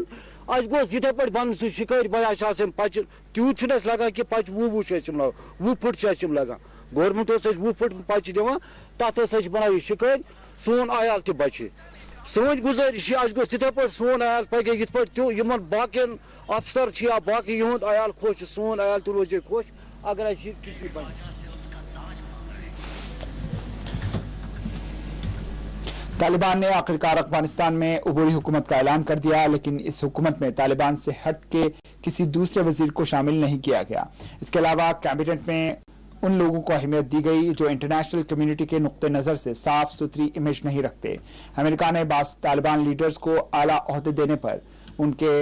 گوس یتھے پہ بن سہ شکار بھائی پچہ تیوت لگان کہ پچہ 20 فٹ لگان گورمنٹ 20 فٹ پچہ دان تک بنائی شکار سون عیال تہ بچے سون گزارش گوس تتھے پہ سون عیال پکے یت پہ باقی افسر یا باقی یہد عیال خوش سون عیال تہ روزے خوش اگر کسی بن. طالبان نے آخرکار افغانستان میں عبوری حکومت کا اعلان کر دیا لیکن اس حکومت میں طالبان سے ہٹ کے کسی دوسرے وزیر کو شامل نہیں کیا گیا. اس کے علاوہ کیبنٹ میں ان لوگوں کو اہمیت دی گئی جو انٹرنیشنل کمیونٹی کے نقطہ نظر سے صاف ستھری امیج نہیں رکھتے. امریکہ نے بعض طالبان لیڈرز کو اعلیٰ عہدے دینے پر ان کے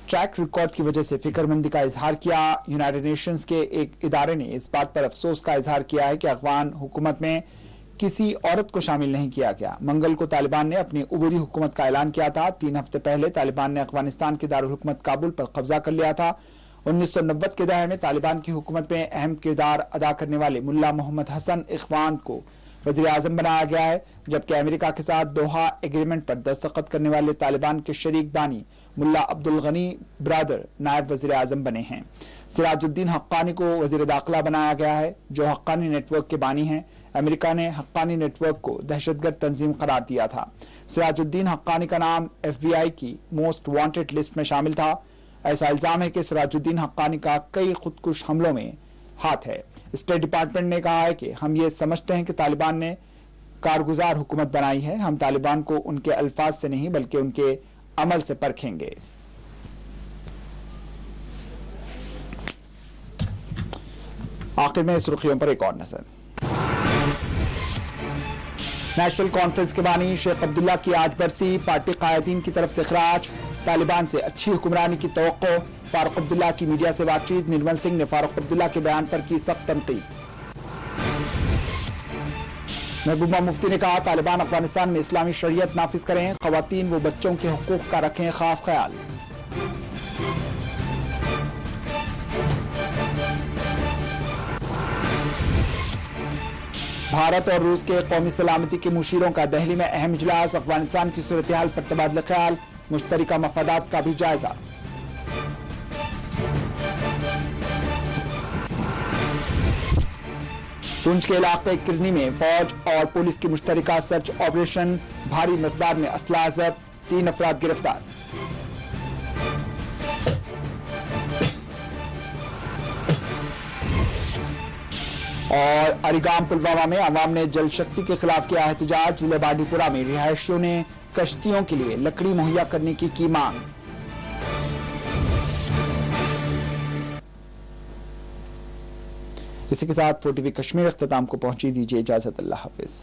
ٹریک ریکارڈ کی وجہ سے فکر مندی کا اظہار کیا. یونائیٹڈ نیشنز کے ایک ادارے نے اس بات پر افسوس کا اظہار کیا ہے کہ افغان حکومت میں کسی عورت کو شامل نہیں کیا گیا. منگل کو طالبان نے اپنی عبوری حکومت کا اعلان کیا تھا. 3 ہفتے پہلے طالبان نے افغانستان کے دارالحکومت کابل پر قبضہ کر لیا تھا. 1990 کے دہے میں طالبان کی حکومت میں اہم کردار ادا کرنے والے ملا محمد حسن اخوان کو وزیر اعظم بنایا گیا ہے جبکہ امریکہ کے ساتھ دوحہ ایگریمنٹ پر دستخط کرنے والے طالبان کے شریک بانی ملا عبد الغنی برادر نائب وزیر اعظم بنے ہیں. سراج الدین حقانی کو وزیر داخلہ بنایا گیا ہے جو حقانی نیٹ ورک کے بانی ہیں. امریکہ نے حقانی نیٹ ورک کو دہشت گرد تنظیم قرار دیا تھا. سراج الدین حقانی کا نام FBI کی موسٹ وانٹڈ لسٹ میں شامل تھا. ایسا الزام ہے کہ سراج الدین حقانی کا کئی خودکش حملوں میں ہاتھ ہے. اسٹیٹ ڈپارٹمنٹ نے کہا ہے کہ ہم یہ سمجھتے ہیں کہ طالبان نے کارگزار حکومت بنائی ہے. ہم طالبان کو ان کے الفاظ سے نہیں بلکہ ان کے عمل سے پرکھیں گے. آخر میں سرخیوں پر ایک اور نظر. نیشنل کانفرنس کے بانی شیخ عبداللہ کی آج برسی. پارٹی قائدین کی طرف سے خراج. طالبان سے اچھی حکمرانی کی توقع. فاروق عبداللہ کی میڈیا سے بات چیت. نرمل سنگھ نے فاروق عبداللہ کے بیان پر کی سخت تنقید. محبوبہ مفتی نے کہا طالبان افغانستان میں اسلامی شریعت نافذ کریں. خواتین و بچوں کے حقوق کا رکھیں خاص خیال. بھارت اور روس کے قومی سلامتی کے مشیروں کا دہلی میں اہم اجلاس. افغانستان کی صورتحال پر تبادلہ خیال. مشترکہ مفادات کا بھی جائزہ. पुंछ के इलाके किरनी में फौज और पुलिस की मुश्तरका सर्च ऑपरेशन, भारी मकदार में असला जब्त, 3 अफराद गिरफ्तार। और अरिगाम पुलवामा में अवाम ने जल शक्ति के खिलाफ किया एहतजाज, जिले बांडीपुरा में रिहायशियों ने कश्तियों के लिए लकड़ी मुहैया करने की मांग। इसी के साथ 4TV कश्मीर अख्ताम को पहुंची, दीजिए इजाजत, अल्लाह हाफिज।